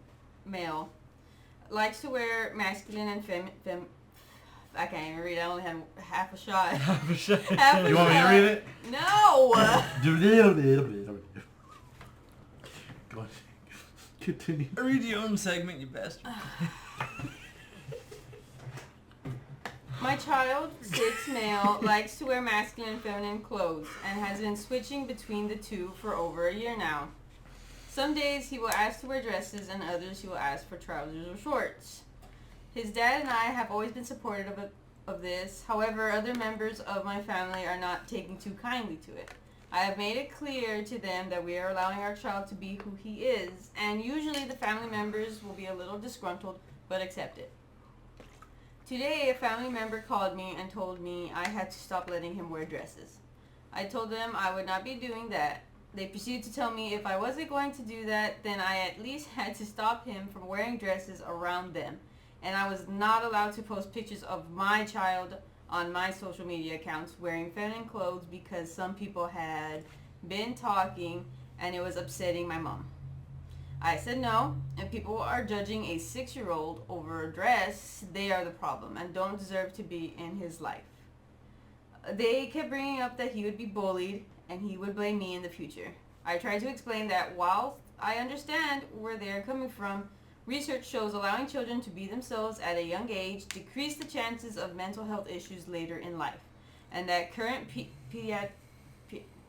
male, likes to wear masculine and I can't even read it. I only had half a shot. Half a shot. You want me to read it? No! Go on. Continue. Read your own segment, you bastard. My child, 6 male, likes to wear masculine and feminine clothes and has been switching between the two for over a year now. Some days he will ask to wear dresses, and others he will ask for trousers or shorts. His dad and I have always been supportive of this. However, other members of my family are not taking too kindly to it. I have made it clear to them that we are allowing our child to be who he is, and usually the family members will be a little disgruntled, but accept it. Today, a family member called me and told me I had to stop letting him wear dresses. I told them I would not be doing that. They proceeded to tell me if I wasn't going to do that, then I at least had to stop him from wearing dresses around them. And I was not allowed to post pictures of my child on my social media accounts wearing feminine clothes because some people had been talking and it was upsetting my mom. I said no, and people are judging a 6-year-old over a dress. They are the problem and don't deserve to be in his life. They kept bringing up that he would be bullied and he would blame me in the future. I tried to explain that while I understand where they are coming from, research shows allowing children to be themselves at a young age decrease the chances of mental health issues later in life, and that current pediatric.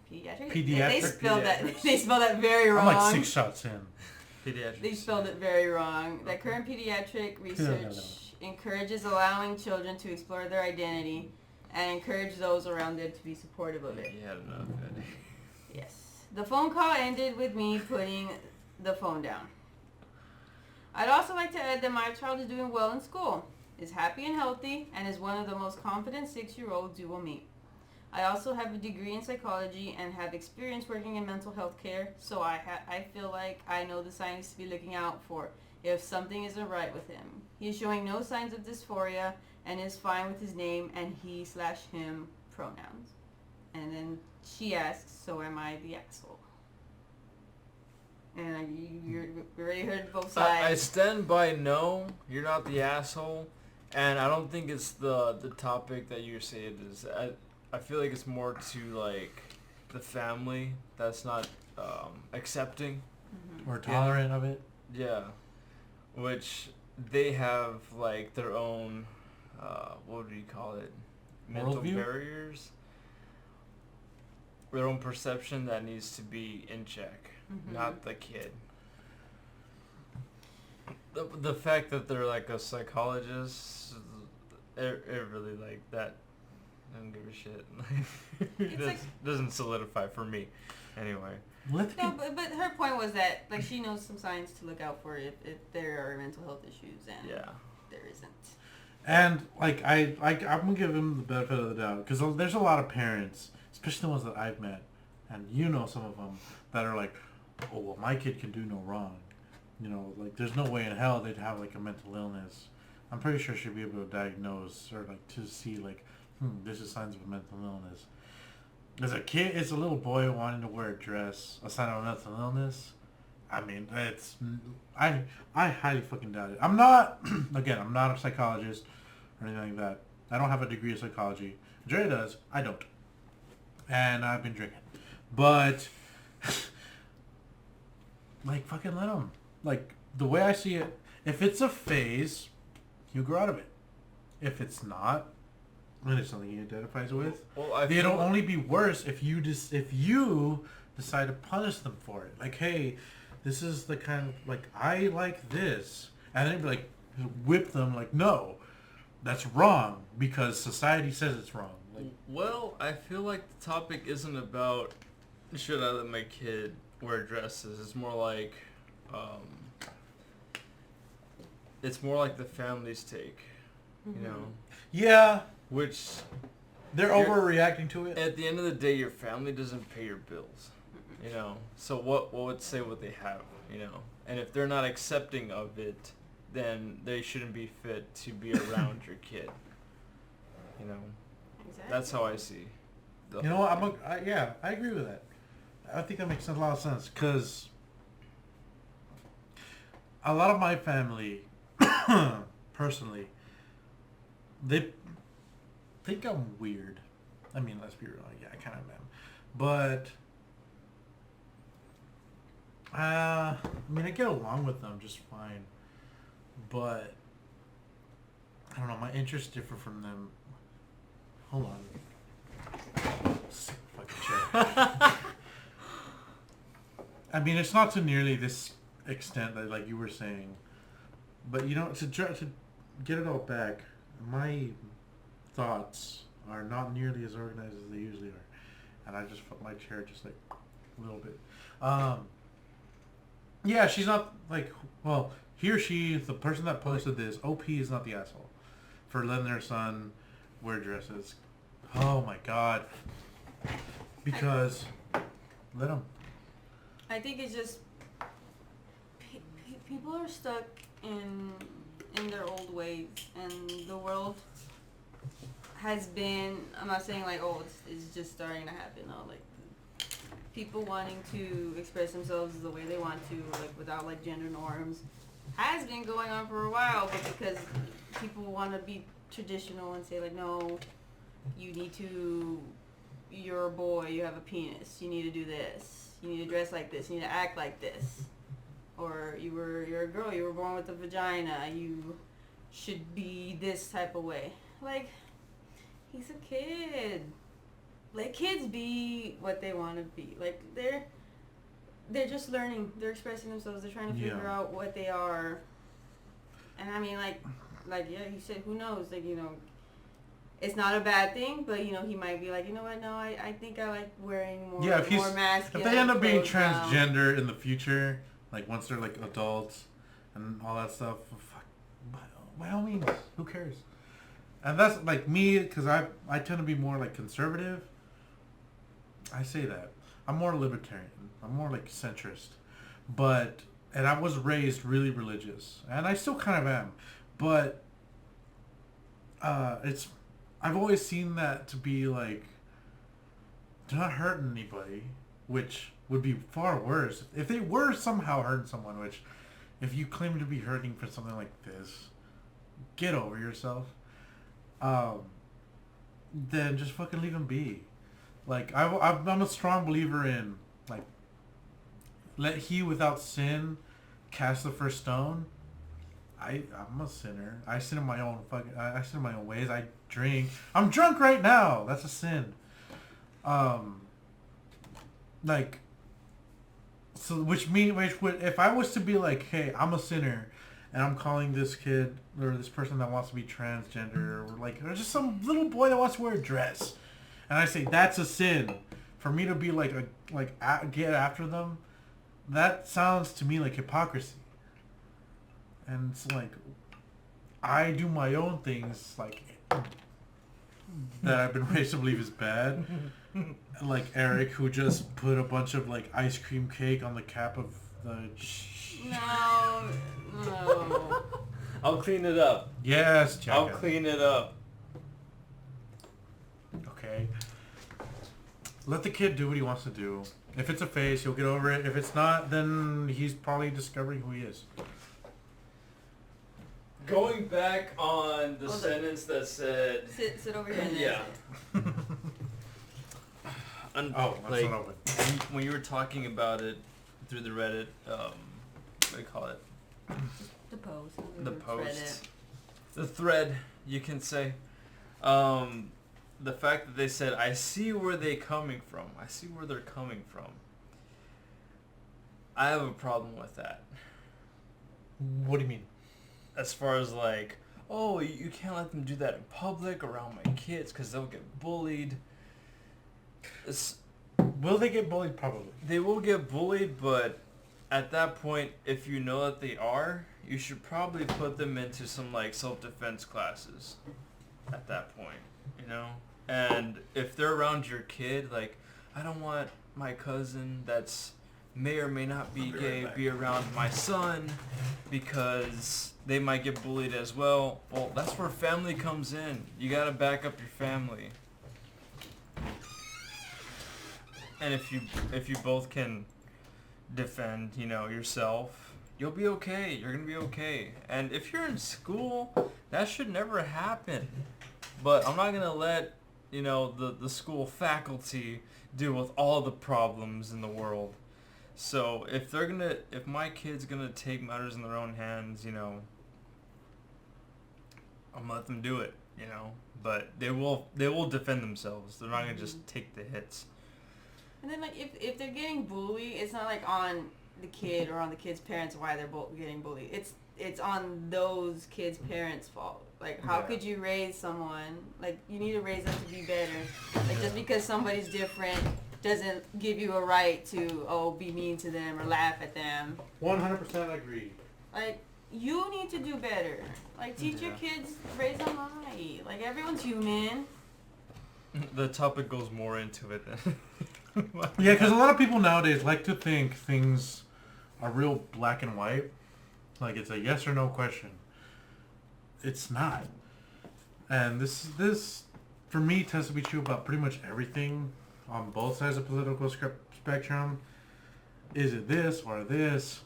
They spelled that very wrong. I'm like 6 shots in. Pediatrics. They spelled it very wrong. That current pediatric research encourages allowing children to explore their identity and encourage those around them to be supportive of it. You had enough. Yes. The phone call ended with me putting the phone down. I'd also like to add that my child is doing well in school, is happy and healthy, and is one of the most confident 6-year-olds you will meet. I also have a degree in psychology and have experience working in mental health care, so I feel like I know the signs to be looking out for if something isn't right with him. He is showing no signs of dysphoria and is fine with his name and he/him pronouns. And then she asks, so am I the asshole? And you already heard both sides. I stand by no, you're not the asshole, and I don't think it's the topic that you say it is. I feel like it's more to like the family that's not accepting or tolerant of it. Yeah, which they have like their own, what do you call it? Mental Worldview? barriers. Their own perception that needs to be in check, not the kid. The fact that they're like a psychologist, it really like that. I don't give a shit. It doesn't solidify for me, anyway. No, but her point was that like she knows some signs to look out for if there are mental health issues, and there isn't. And like I'm gonna give him the benefit of the doubt because there's a lot of parents, especially the ones that I've met, and you know some of them that are like, oh well, my kid can do no wrong, you know, like there's no way in hell they'd have like a mental illness. I'm pretty sure she'd be able to diagnose or like to see like, this is signs of a mental illness. As a kid, as a little boy wanting to wear a dress, a sign of a mental illness. I mean, I highly fucking doubt it. I'm not, again, I'm not a psychologist or anything like that. I don't have a degree of psychology. Andrea does. I don't. And I've been drinking. But, like, fucking let them. Like, the way I see it, if it's a phase, you grow out of it. If it's not, and it's something he identifies with, it'll only be worse if you decide to punish them for it. Like, hey, this is the kind of, like, I like this. And then be like, whip them, like, no, that's wrong because society says it's wrong. Like, well, I feel like the topic isn't about should I let my kid wear dresses. It's more like, it's more like the family's take, you know? Yeah. Which they're overreacting to it. At the end of the day, your family doesn't pay your bills, you know. So what would say what they have, you know? And if they're not accepting of it, then they shouldn't be fit to be around your kid. You know, exactly. That's how I see. You know what? I agree with that. I think that makes a lot of sense because a lot of my family, personally, they think I'm weird. I mean, let's be real. Yeah, I kind of am. But, I mean, I get along with them just fine. But, I don't know, my interests differ from them. Hold on. Sick fucking chair. I mean, it's not to nearly this extent that, like you were saying. But, you know, to get it all back, my thoughts are not nearly as organized as they usually are, and I just felt my chair just like a little bit. Yeah, she's not like, well, he or she, the person that posted this, OP is not the asshole for letting their son wear dresses. Oh my god, because let him. I think it's just people are stuck in their old ways, and the world has been, I'm not saying like, oh, it's just starting to happen. No, like people wanting to express themselves the way they want to, like without like gender norms, has been going on for a while. But because people want to be traditional and say like, no, you need to, you're a boy, you have a penis, you need to do this, you need to dress like this, you need to act like this, or you're a girl, you were born with a vagina, you should be this type of way. Like, he's a kid. Let kids be what they want to be. Like, they're just learning. They're expressing themselves. They're trying to figure out what they are. And I mean, like yeah, you said, who knows? Like, you know, it's not a bad thing, but you know, he might be like, you know what? No, I think I like wearing more. Yeah, more masculine. If they end up being transgender in the future, like once they're like adults and all that stuff, fuck, by all means, who cares? And that's like me, because I tend to be more like conservative. I say that. I'm more libertarian. I'm more like centrist. And I was raised really religious. And I still kind of am. But I've always seen that to be like, they're not hurting anybody, which would be far worse. If they were somehow hurting someone, which if you claim to be hurting for something like this, get over yourself. Then just fucking leave them be. Like, I'm a strong believer in, like, let he without sin cast the first stone. I'm a sinner. I sin in my own I sin in my own ways. I drink. I'm drunk right now. That's a sin. Like, so which would, if I was to be like, hey, I'm a sinner, and I'm calling this kid or this person that wants to be transgender or just some little boy that wants to wear a dress, and I say that's a sin, for me to be get after them, that sounds to me like hypocrisy. And it's like, I do my own things like that I've been raised to believe is bad. Like Eric, who just put a bunch of like ice cream cake on the cap of the. No. I'll clean it up. Yes, Jack. I'll clean it up. Okay. Let the kid do what he wants to do. If it's a phase, he'll get over it. If it's not, then he's probably discovering who he is. Going back on the sentence that said... Sit over here and yeah. That's like, not open. When you were talking about it through the Reddit, what do you call it? The post. The post. The thread, you can say. The fact that they said, I see where they're coming from. I see where they're coming from. I have a problem with that. What do you mean? As far as like, oh, you can't let them do that in public around my kids because they'll get bullied. Will they get bullied? Probably. They will get bullied, but at that point, if you know that they are, you should probably put them into some like self-defense classes at that point, you know? And if they're around your kid, like, I don't want my cousin that's may or may not be gay be around my son because they might get bullied as well. Well, that's where family comes in. You gotta back up your family. And if you both can defend, you know, yourself, you'll be okay. You're gonna be okay. And if you're in school, that should never happen. But I'm not gonna let, you know, the school faculty deal with all the problems in the world. So if my kid's gonna take matters in their own hands, you know, I'm gonna let them do it, you know. But they will defend themselves. They're not gonna just take the hits. And then like if they're getting bullied, it's not like on the kid or on the kid's parents why they're getting bullied. It's on those kids' parents' fault. Like, how could you raise someone? Like, you need to raise them to be better. Like, just because somebody's different doesn't give you a right to, be mean to them or laugh at them. 100% agree. Like, you need to do better. Like, teach your kids, raise them right. Like, everyone's human. The topic goes more into it than... Yeah, because a lot of people nowadays like to think things are real black and white. Like, it's a yes or no question. It's not. And this for me tends to be true about pretty much everything on both sides of the political spectrum. Is it this or this?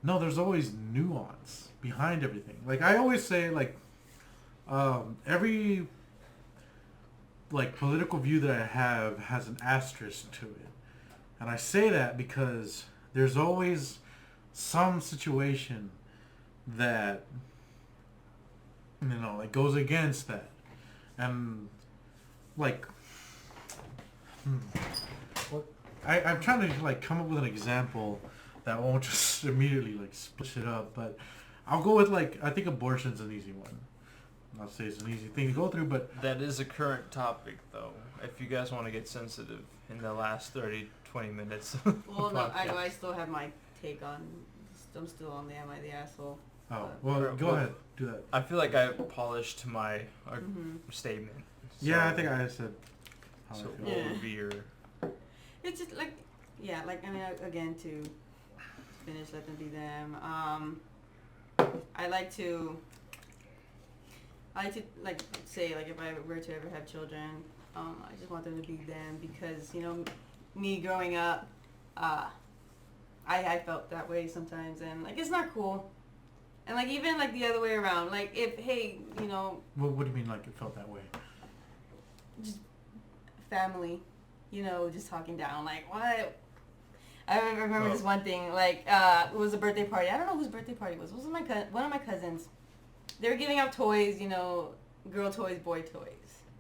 No, there's always nuance behind everything. Like, I always say, like, every like political view that I have has an asterisk to it. And I say that because there's always some situation that, you know, like, goes against that. And like, I'm trying to like come up with an example that won't just immediately like split it up, but I'll go with, like, I think abortion's an easy one. I'll say it's an easy thing to go through, but that is a current topic, though. If you guys want to get sensitive in the last 30-20 minutes. Well, no, I still have my take on. I'm still on the am I the asshole. Oh, well, go ahead, do that. I feel like I polished my statement. So, yeah, I think I said. So what would be your? It's just like, like, I mean, again, to finish, let them be them. I like to like say, like, if I were to ever have children, I just want them to be them because, you know, me growing up, I felt that way sometimes, and like, it's not cool. And like, even like the other way around, like, if, hey, you know, what do you mean, like, it felt that way? just family, you know, just talking down, like, what? I remember this one thing. Like, it was a birthday party. I don't know whose birthday party it was. It was one of my cousins. They were giving out toys, you know, girl toys, boy toys.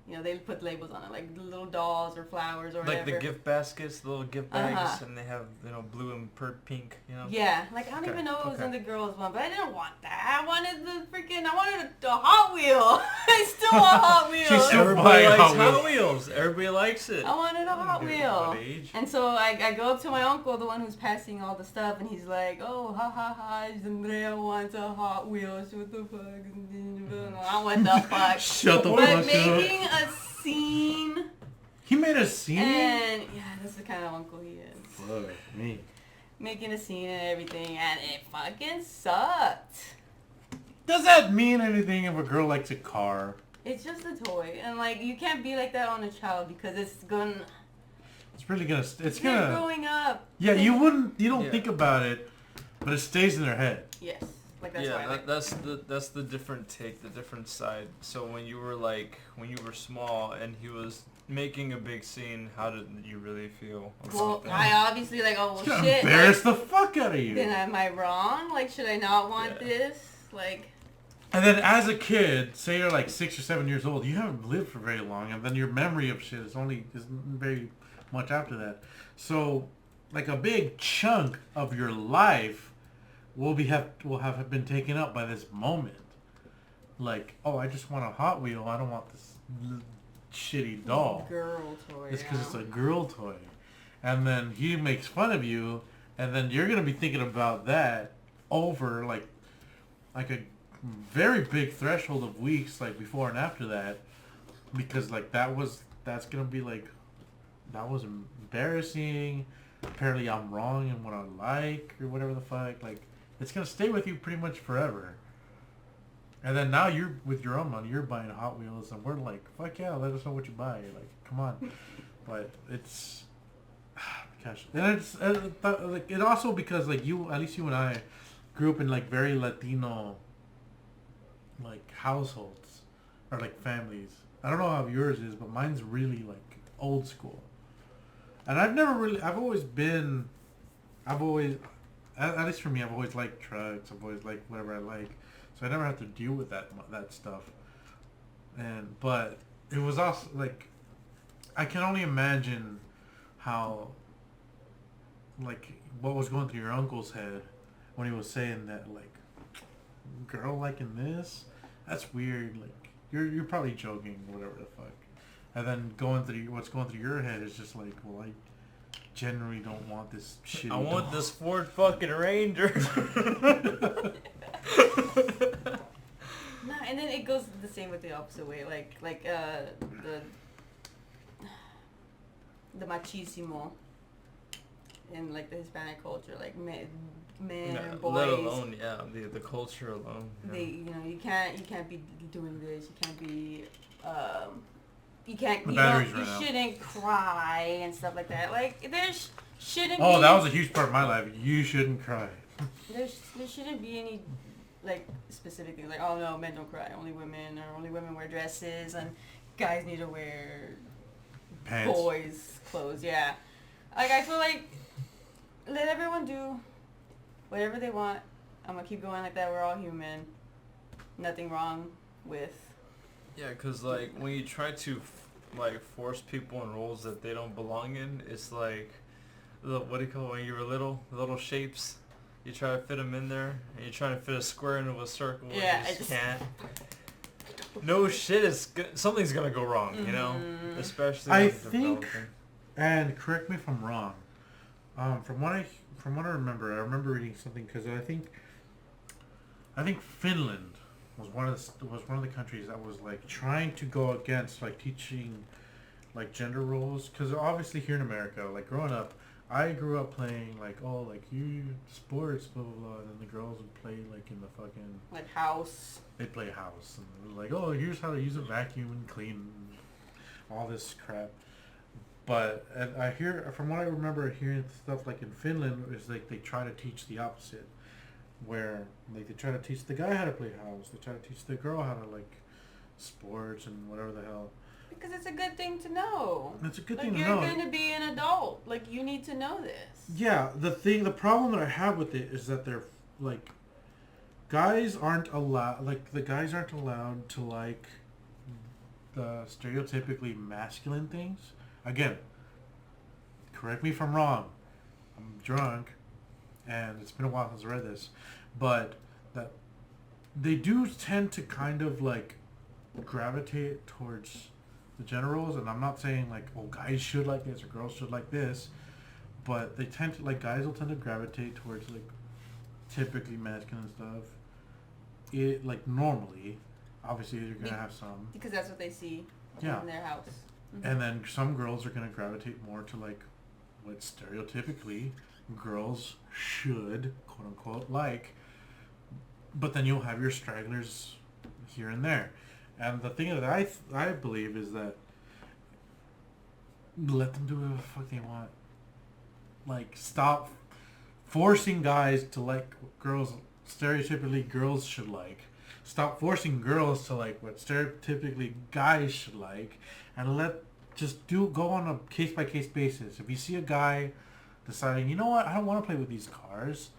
You know, they put labels on it, like little dolls or flowers or whatever. Like the gift baskets, the little gift bags, and they have, you know, blue and pink, you know? Yeah, like I don't even know if it was in the girls one, but I didn't want that. I wanted I wanted a Hot Wheel. I still want Hot Wheels. Everybody likes Hot Wheels. Everybody likes it. I wanted a Hot Wheel. And so I go up to my uncle, the one who's passing all the stuff, and he's like, oh, ha ha ha, Andrea wants a Hot Wheel. What the fuck? What the fuck? Shut the fuck but up. making a scene. He made a scene? And yeah, that's the kind of uncle he is. Fuck me. Making a scene and everything, and it fucking sucked. Does that mean anything if a girl likes a car? It's just a toy, and like you can't be like that on a child because it's gonna. It's really gonna. It's They're gonna. growing up. Yeah, you wouldn't. You don't Yeah. think about it, but it stays in their head. Yes, like that's Yeah, why. I like that's the different take, the different side. So when you were small and he was making a big scene, how did you really feel about well, that? I obviously like, oh It's well, gonna shit. embarrass Like, the fuck out of you. then am I wrong? Like, should I not want Yeah. this? Like. And then as a kid, say you're like 6 or 7 years old, you haven't lived for very long, and then your memory of shit isn't very much after that. So, like a big chunk of your life will have been taken up by this moment. Like, oh, I just want a Hot Wheel. I don't want this shitty doll. Girl toy. It's because it's a girl toy. And then he makes fun of you, and then you're gonna be thinking about that over like a very big threshold of weeks, like before and after that, because like that's gonna be like, that was embarrassing. Apparently I'm wrong in what I like or whatever the fuck. Like, it's gonna stay with you pretty much forever. And then now you're with your own money, you're buying Hot Wheels, and we're like, fuck yeah, let us know what you buy. Like, come on. But it's, gosh, and it's like it also because like you, at least you and I, grew up in like very Latino like households or like families. I don't know how yours is, but mine's really like old school. And I've always, at least for me, I've always liked trucks. I've always liked whatever I like. So I never have to deal with that stuff. But it was also like, I can only imagine how, like, what was going through your uncle's head when he was saying that, like, girl liking this? That's weird. Like, you're probably joking, whatever the fuck. And then what's going through your head is just like, well, I generally don't want this shitty I want doll. this Ford fucking Ranger. No, and then it goes the same with the opposite way, like the machismo in like the Hispanic culture, like men and boys. Let alone, yeah, the culture alone. Yeah. They, you know, you can't be doing this. You can't be, you can't. You shouldn't cry and stuff like that. Like shouldn't. Oh, be, that was a huge part of my life. You shouldn't cry. There shouldn't be any like specific things like, oh no, men don't cry, only women, or only women wear dresses, and guys need to wear Pants. boys' clothes. Yeah, like I feel like let everyone do whatever they want. I'm gonna keep going like that. We're all human. Nothing wrong with. Yeah, because like when you try to like force people in roles that they don't belong in, it's like what do you call it when you were little shapes. You try to fit them in there, and you're trying to fit a square into a circle. Yeah, and you just can't. No shit, something's gonna go wrong, you know. Especially. I when think, developing. and correct me if I'm wrong. From what I remember reading something, because I think Finland was one of the countries that was like trying to go against like teaching like gender roles, because obviously here in America, like growing up, I grew up playing like, oh, like you sports, blah blah blah, and then the girls would play like in the fucking Like house. They'd play house, and like, oh, here's how to use a vacuum and clean all this crap. But and I hear, from what I remember hearing stuff like in Finland, is like they try to teach the opposite, where like they try to teach the guy how to play house, they try to teach the girl how to like sports and whatever the hell. Because it's a good thing to know. It's a good like, thing to you're know. going to be an adult. Like, you need to know this. Yeah, the problem that I have with it is that they're, like, guys aren't allowed, like, the guys aren't allowed to like the stereotypically masculine things. Again, correct me if I'm wrong. I'm drunk, and it's been a while since I read this, but that they do tend to kind of like gravitate towards the gender roles, and I'm not saying like, oh, guys should like this or girls should like this, but they tend to, like, guys will tend to gravitate towards like typically masculine stuff. It, like, normally, obviously you're gonna have some, Because that's what they see yeah, in their house. Mm-hmm. and then some girls are gonna gravitate more to like what stereotypically girls should, quote unquote, like. But then you'll have your stragglers here and there, and the thing that I believe is that let them do whatever the fuck they want. Like, stop forcing guys to like what girls stereotypically girls should like. Stop forcing girls to like what stereotypically guys should like, and just go on a case by case basis. If you see a guy deciding, you know what, I don't want to play with these cars,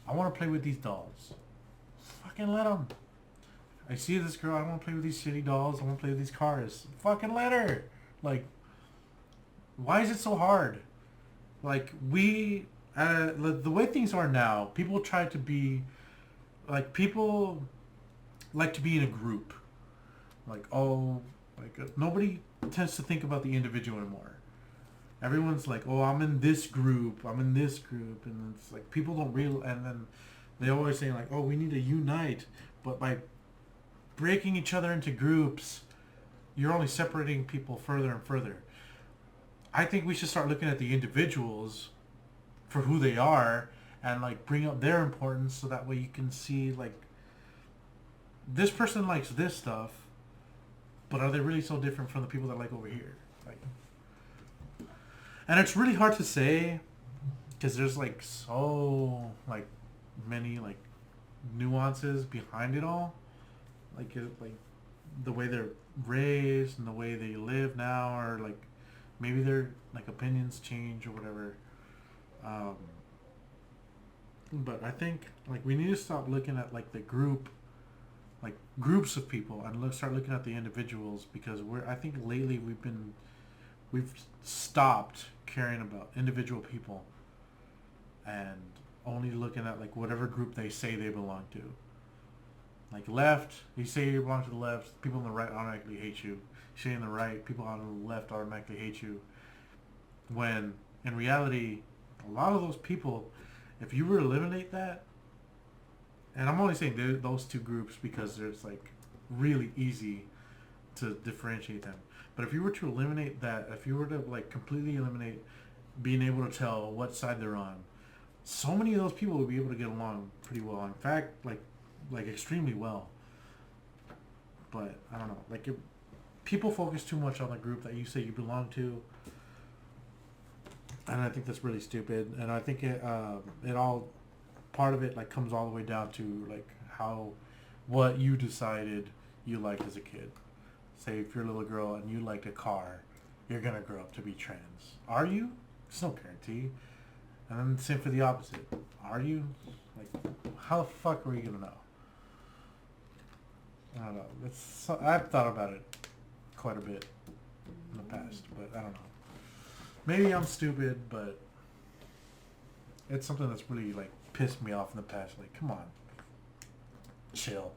I want to play with these dolls, fucking let him. I see this girl, I don't want to play with these shitty dolls, I want to play with these cars. Fucking let her. Like, why is it so hard? Like, the way things are now, people try to be, like, people like to be in a group. Like, oh, like, nobody tends to think about the individual anymore. Everyone's like, oh, I'm in this group, and it's like, people don't and then they always say like, oh, we need to unite, but by breaking each other into groups, you're only separating people further and further. I think we should start looking at the individuals for who they are and like bring up their importance, so that way you can see like, this person likes this stuff, but are they really so different from the people that like over here? Like, and it's really hard to say because there's like so like many like nuances behind it all. Like the way they're raised and the way they live now, or like maybe their like opinions change or whatever. But I think like we need to stop looking at like the groups of people and start looking at the individuals, because I think lately we've stopped caring about individual people and only looking at like whatever group they say they belong to. Like left, you say you belong to the left, people on the right automatically hate you. You say on the right, people on the left automatically hate you. When in reality, a lot of those people, if you were to eliminate that, and I'm only saying those two groups because it's like really easy to differentiate them. But if you were to eliminate that, if you were to like completely eliminate being able to tell what side they're on, so many of those people would be able to get along pretty well. In fact, like extremely well. But I don't know, like people focus too much on the group that you say you belong to, and I think that's really stupid. And I think it all, part of it like comes all the way down to like what you decided you liked as a kid. Say if you're a little girl and you liked a car, you're gonna grow up to be trans. Are you? It's no guarantee. And then same for the opposite. Are you? Like, how the fuck are you gonna know? I don't know. I've thought about it quite a bit in the past, but I don't know. Maybe I'm stupid, but it's something that's really like pissed me off in the past. Like, come on, chill.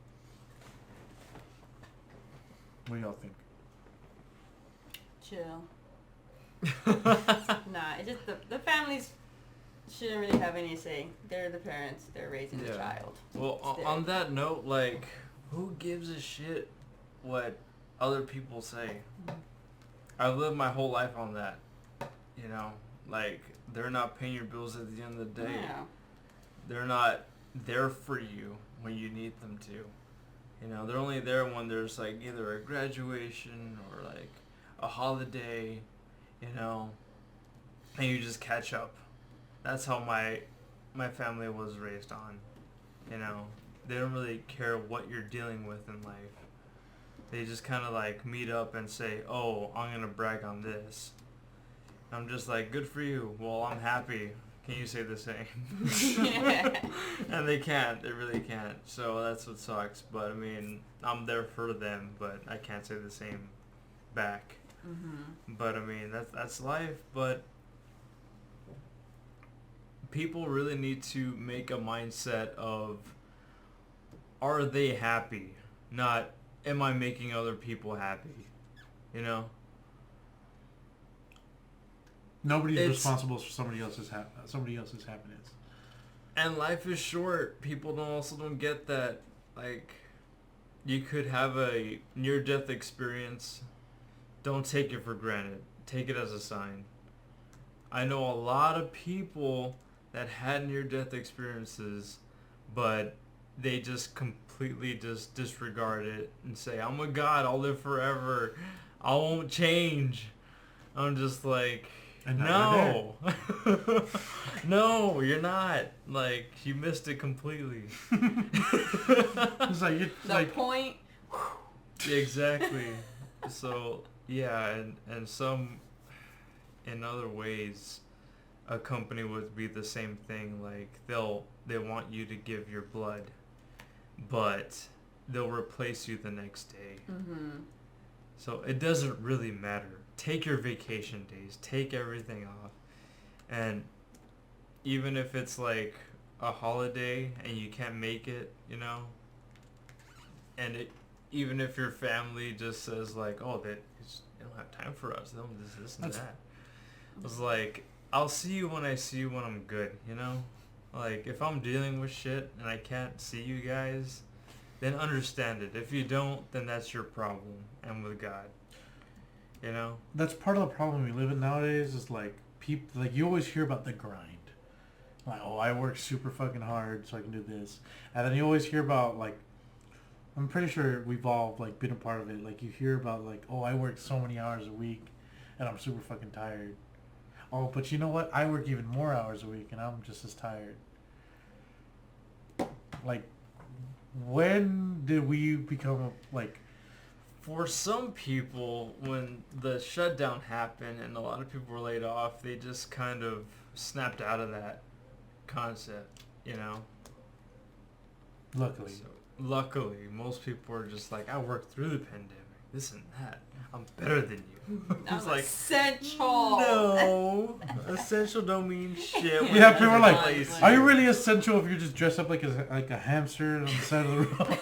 What do y'all think? Chill. Nah, it just the families shouldn't really have any say. They're the parents. They're raising the child. Well, on that note, like, who gives a shit what other people say? I've lived my whole life on that. You know, like, they're not paying your bills at the end of the day. Yeah. They're not there for you when you need them to. You know, they're only there when there's like either a graduation or like a holiday, you know, and you just catch up. That's how my family was raised on. You know, they don't really care what you're dealing with in life. They just kind of like meet up and say, oh, I'm going to brag on this. I'm just like, good for you. Well, I'm happy. Can you say the same? And they can't. They really can't. So that's what sucks. But I mean, I'm there for them, but I can't say the same back. Mm-hmm. But I mean, that's life. But people really need to make a mindset of, are they happy? Not, am I making other people happy? You know? Nobody's responsible for somebody else's happiness. And life is short. People don't get that. Like, you could have a near-death experience. Don't take it for granted. Take it as a sign. I know a lot of people that had near-death experiences, but they just completely just disregard it and say, I'm a god, I'll live forever, I won't change. I'm just like, no. No, you're not. Like, you missed it completely. It's like, the point. Yeah, exactly. So, yeah, and some, in other ways, a company would be the same thing. Like, they want you to give your blood, but they'll replace you the next day. Mm-hmm. So it doesn't really matter. Take your vacation days. Take everything off. And even if it's like a holiday and you can't make it, you know, and even if your family just says like, oh, they don't have time for us, they don't this and that. I was like, I'll see you when I see you when I'm good, you know? Like, if I'm dealing with shit and I can't see you guys, then understand it. If you don't, then that's your problem. And with God. You know? That's part of the problem we live in nowadays is like, people, like, you always hear about the grind. Like, oh, I work super fucking hard so I can do this. And then you always hear about, like, I'm pretty sure we've all, like, been a part of it. Like, you hear about, like, oh, I work so many hours a week and I'm super fucking tired. Oh, but you know what? I work even more hours a week and I'm just as tired. Like, when did we become, like... For some people, when the shutdown happened and a lot of people were laid off, they just kind of snapped out of that concept, you know? Luckily. So, luckily, most people are just like, I worked through the pandemic, this and that. I'm better than you. That was like, essential. No. Essential don't mean shit. Yeah, people are like, are you really essential if you're just dressed up like a hamster on the side of the road?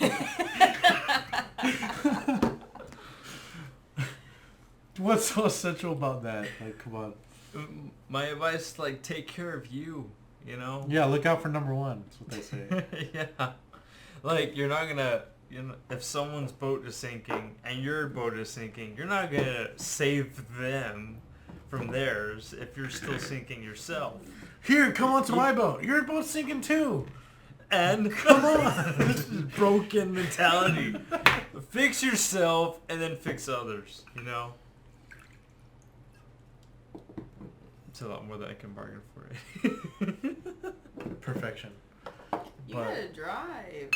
What's so essential about that? Like, come on. My advice, like, take care of you, you know? Yeah, look out for number one. That's what they say. Yeah. Like, you're not gonna, you know, if someone's boat is sinking and your boat is sinking, you're not gonna save them from theirs if you're still sinking yourself. Here, come on to my boat. Your boat's sinking too. And come on. This is broken mentality. Fix yourself and then fix others, you know? It's a lot more than I can bargain for it. Perfection. You gotta drive.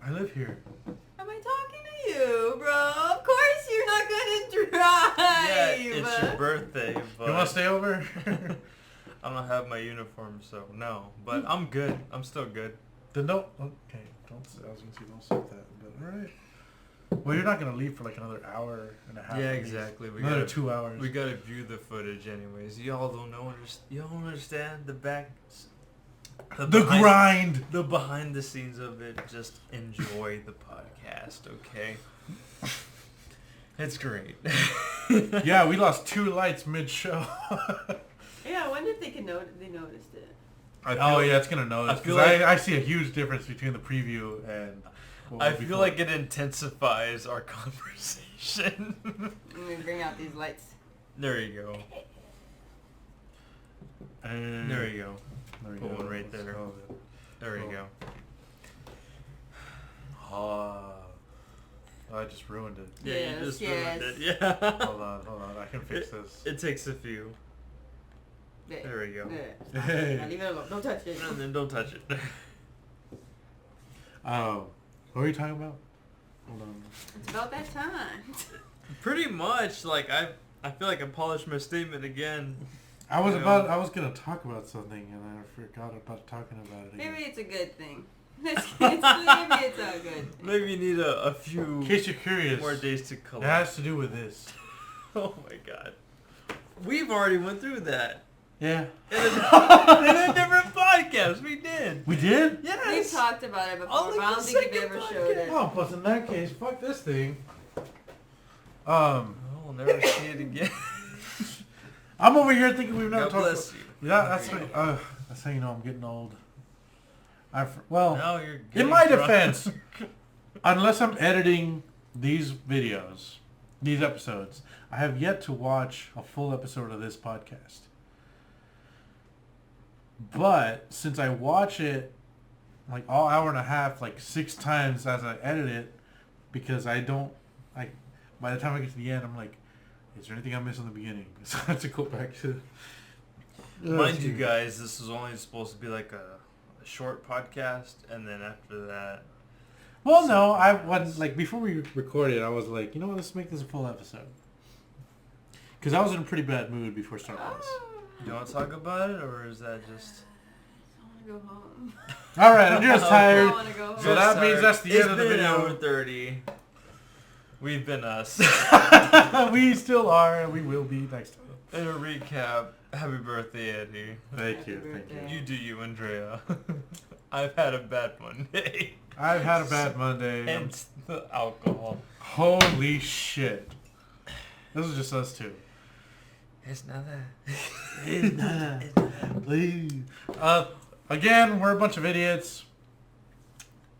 I live here. Am I talking to you, bro? Of course you're not gonna drive. Yeah, it's your birthday, but... You wanna stay over? I don't have my uniform, so no. But I'm good. I'm still good. Then don't... Okay, don't say... I was gonna say don't say that, but alright. Well, you're not gonna leave for like another hour and a half. Yeah, exactly. Another 2 hours. We gotta view the footage anyways. Y'all don't know. You don't understand the back... The grind! The behind the scenes of it. Just enjoy the podcast, okay? It's great. Yeah, we lost 2 lights mid-show. Yeah, I wonder if they noticed it. Yeah, it's gonna notice. Because I see a huge difference between the preview and... I feel like it intensifies our conversation. Let me bring out these lights. There you go. There you go. Put one right there. There you go. I just ruined it. Yeah, you just ruined it. Yeah. Hold on. I can fix this. It takes a few. There we go. Hey. Now leave it alone. Don't touch it. And then don't touch it. What were you talking about? Hold on. It's about that time. Pretty much. Like I feel like I polished my statement again. I was gonna talk about something and I forgot about talking about it again. Maybe it's a good thing. Maybe it's a good thing. Maybe you need a few In case you're curious, more days to it collect. has to do with this. Oh my god. We've already went through that. Yeah. In a different podcast. We did. We did? Yes. We've talked about it before, On, but like, I don't the think you've second ever showed it. Oh, plus in that case, fuck this thing. Oh, we'll never see it again. I'm over here thinking we've never God talked bless about... you. Yeah, that's how you know I'm getting old. Well, Now you're in getting my drunk. defense, unless I'm editing these videos, these episodes, I have yet to watch a full episode of this podcast. But since I watch it like all hour and a half, like 6 times as I edit it, because I don't, like, by the time I get to the end, I'm like, is there anything I missed in the beginning? So I have to go back to... Mind you guys, this was only supposed to be like a short podcast, and then after that... Well, no, I wasn't, like, before we recorded, I was like, you know what, let's make this a full episode. Because I was in a pretty bad mood before starting this. You want to talk about it, or is that just... I want to go home. All right, I'm just I tired. want to go home. So that means that's the end of the It's been video. an hour 30. We've been us. We still are, and we will be next time. In a recap, happy birthday, Eddie. Thank Happy you, thank birthday. you. You do you, Andrea. I've had a bad Monday. I've had a bad Monday. Hence the alcohol. Holy shit. This is just us two. It's not that. Please. Again, we're a bunch of idiots.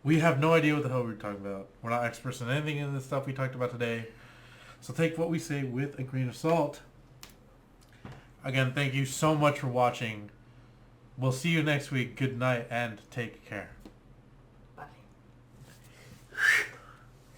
We have no idea what the hell we're talking about. We're not experts in anything in the stuff we talked about today. So take what we say with a grain of salt. Again, thank you so much for watching. We'll see you next week. Good night and take care.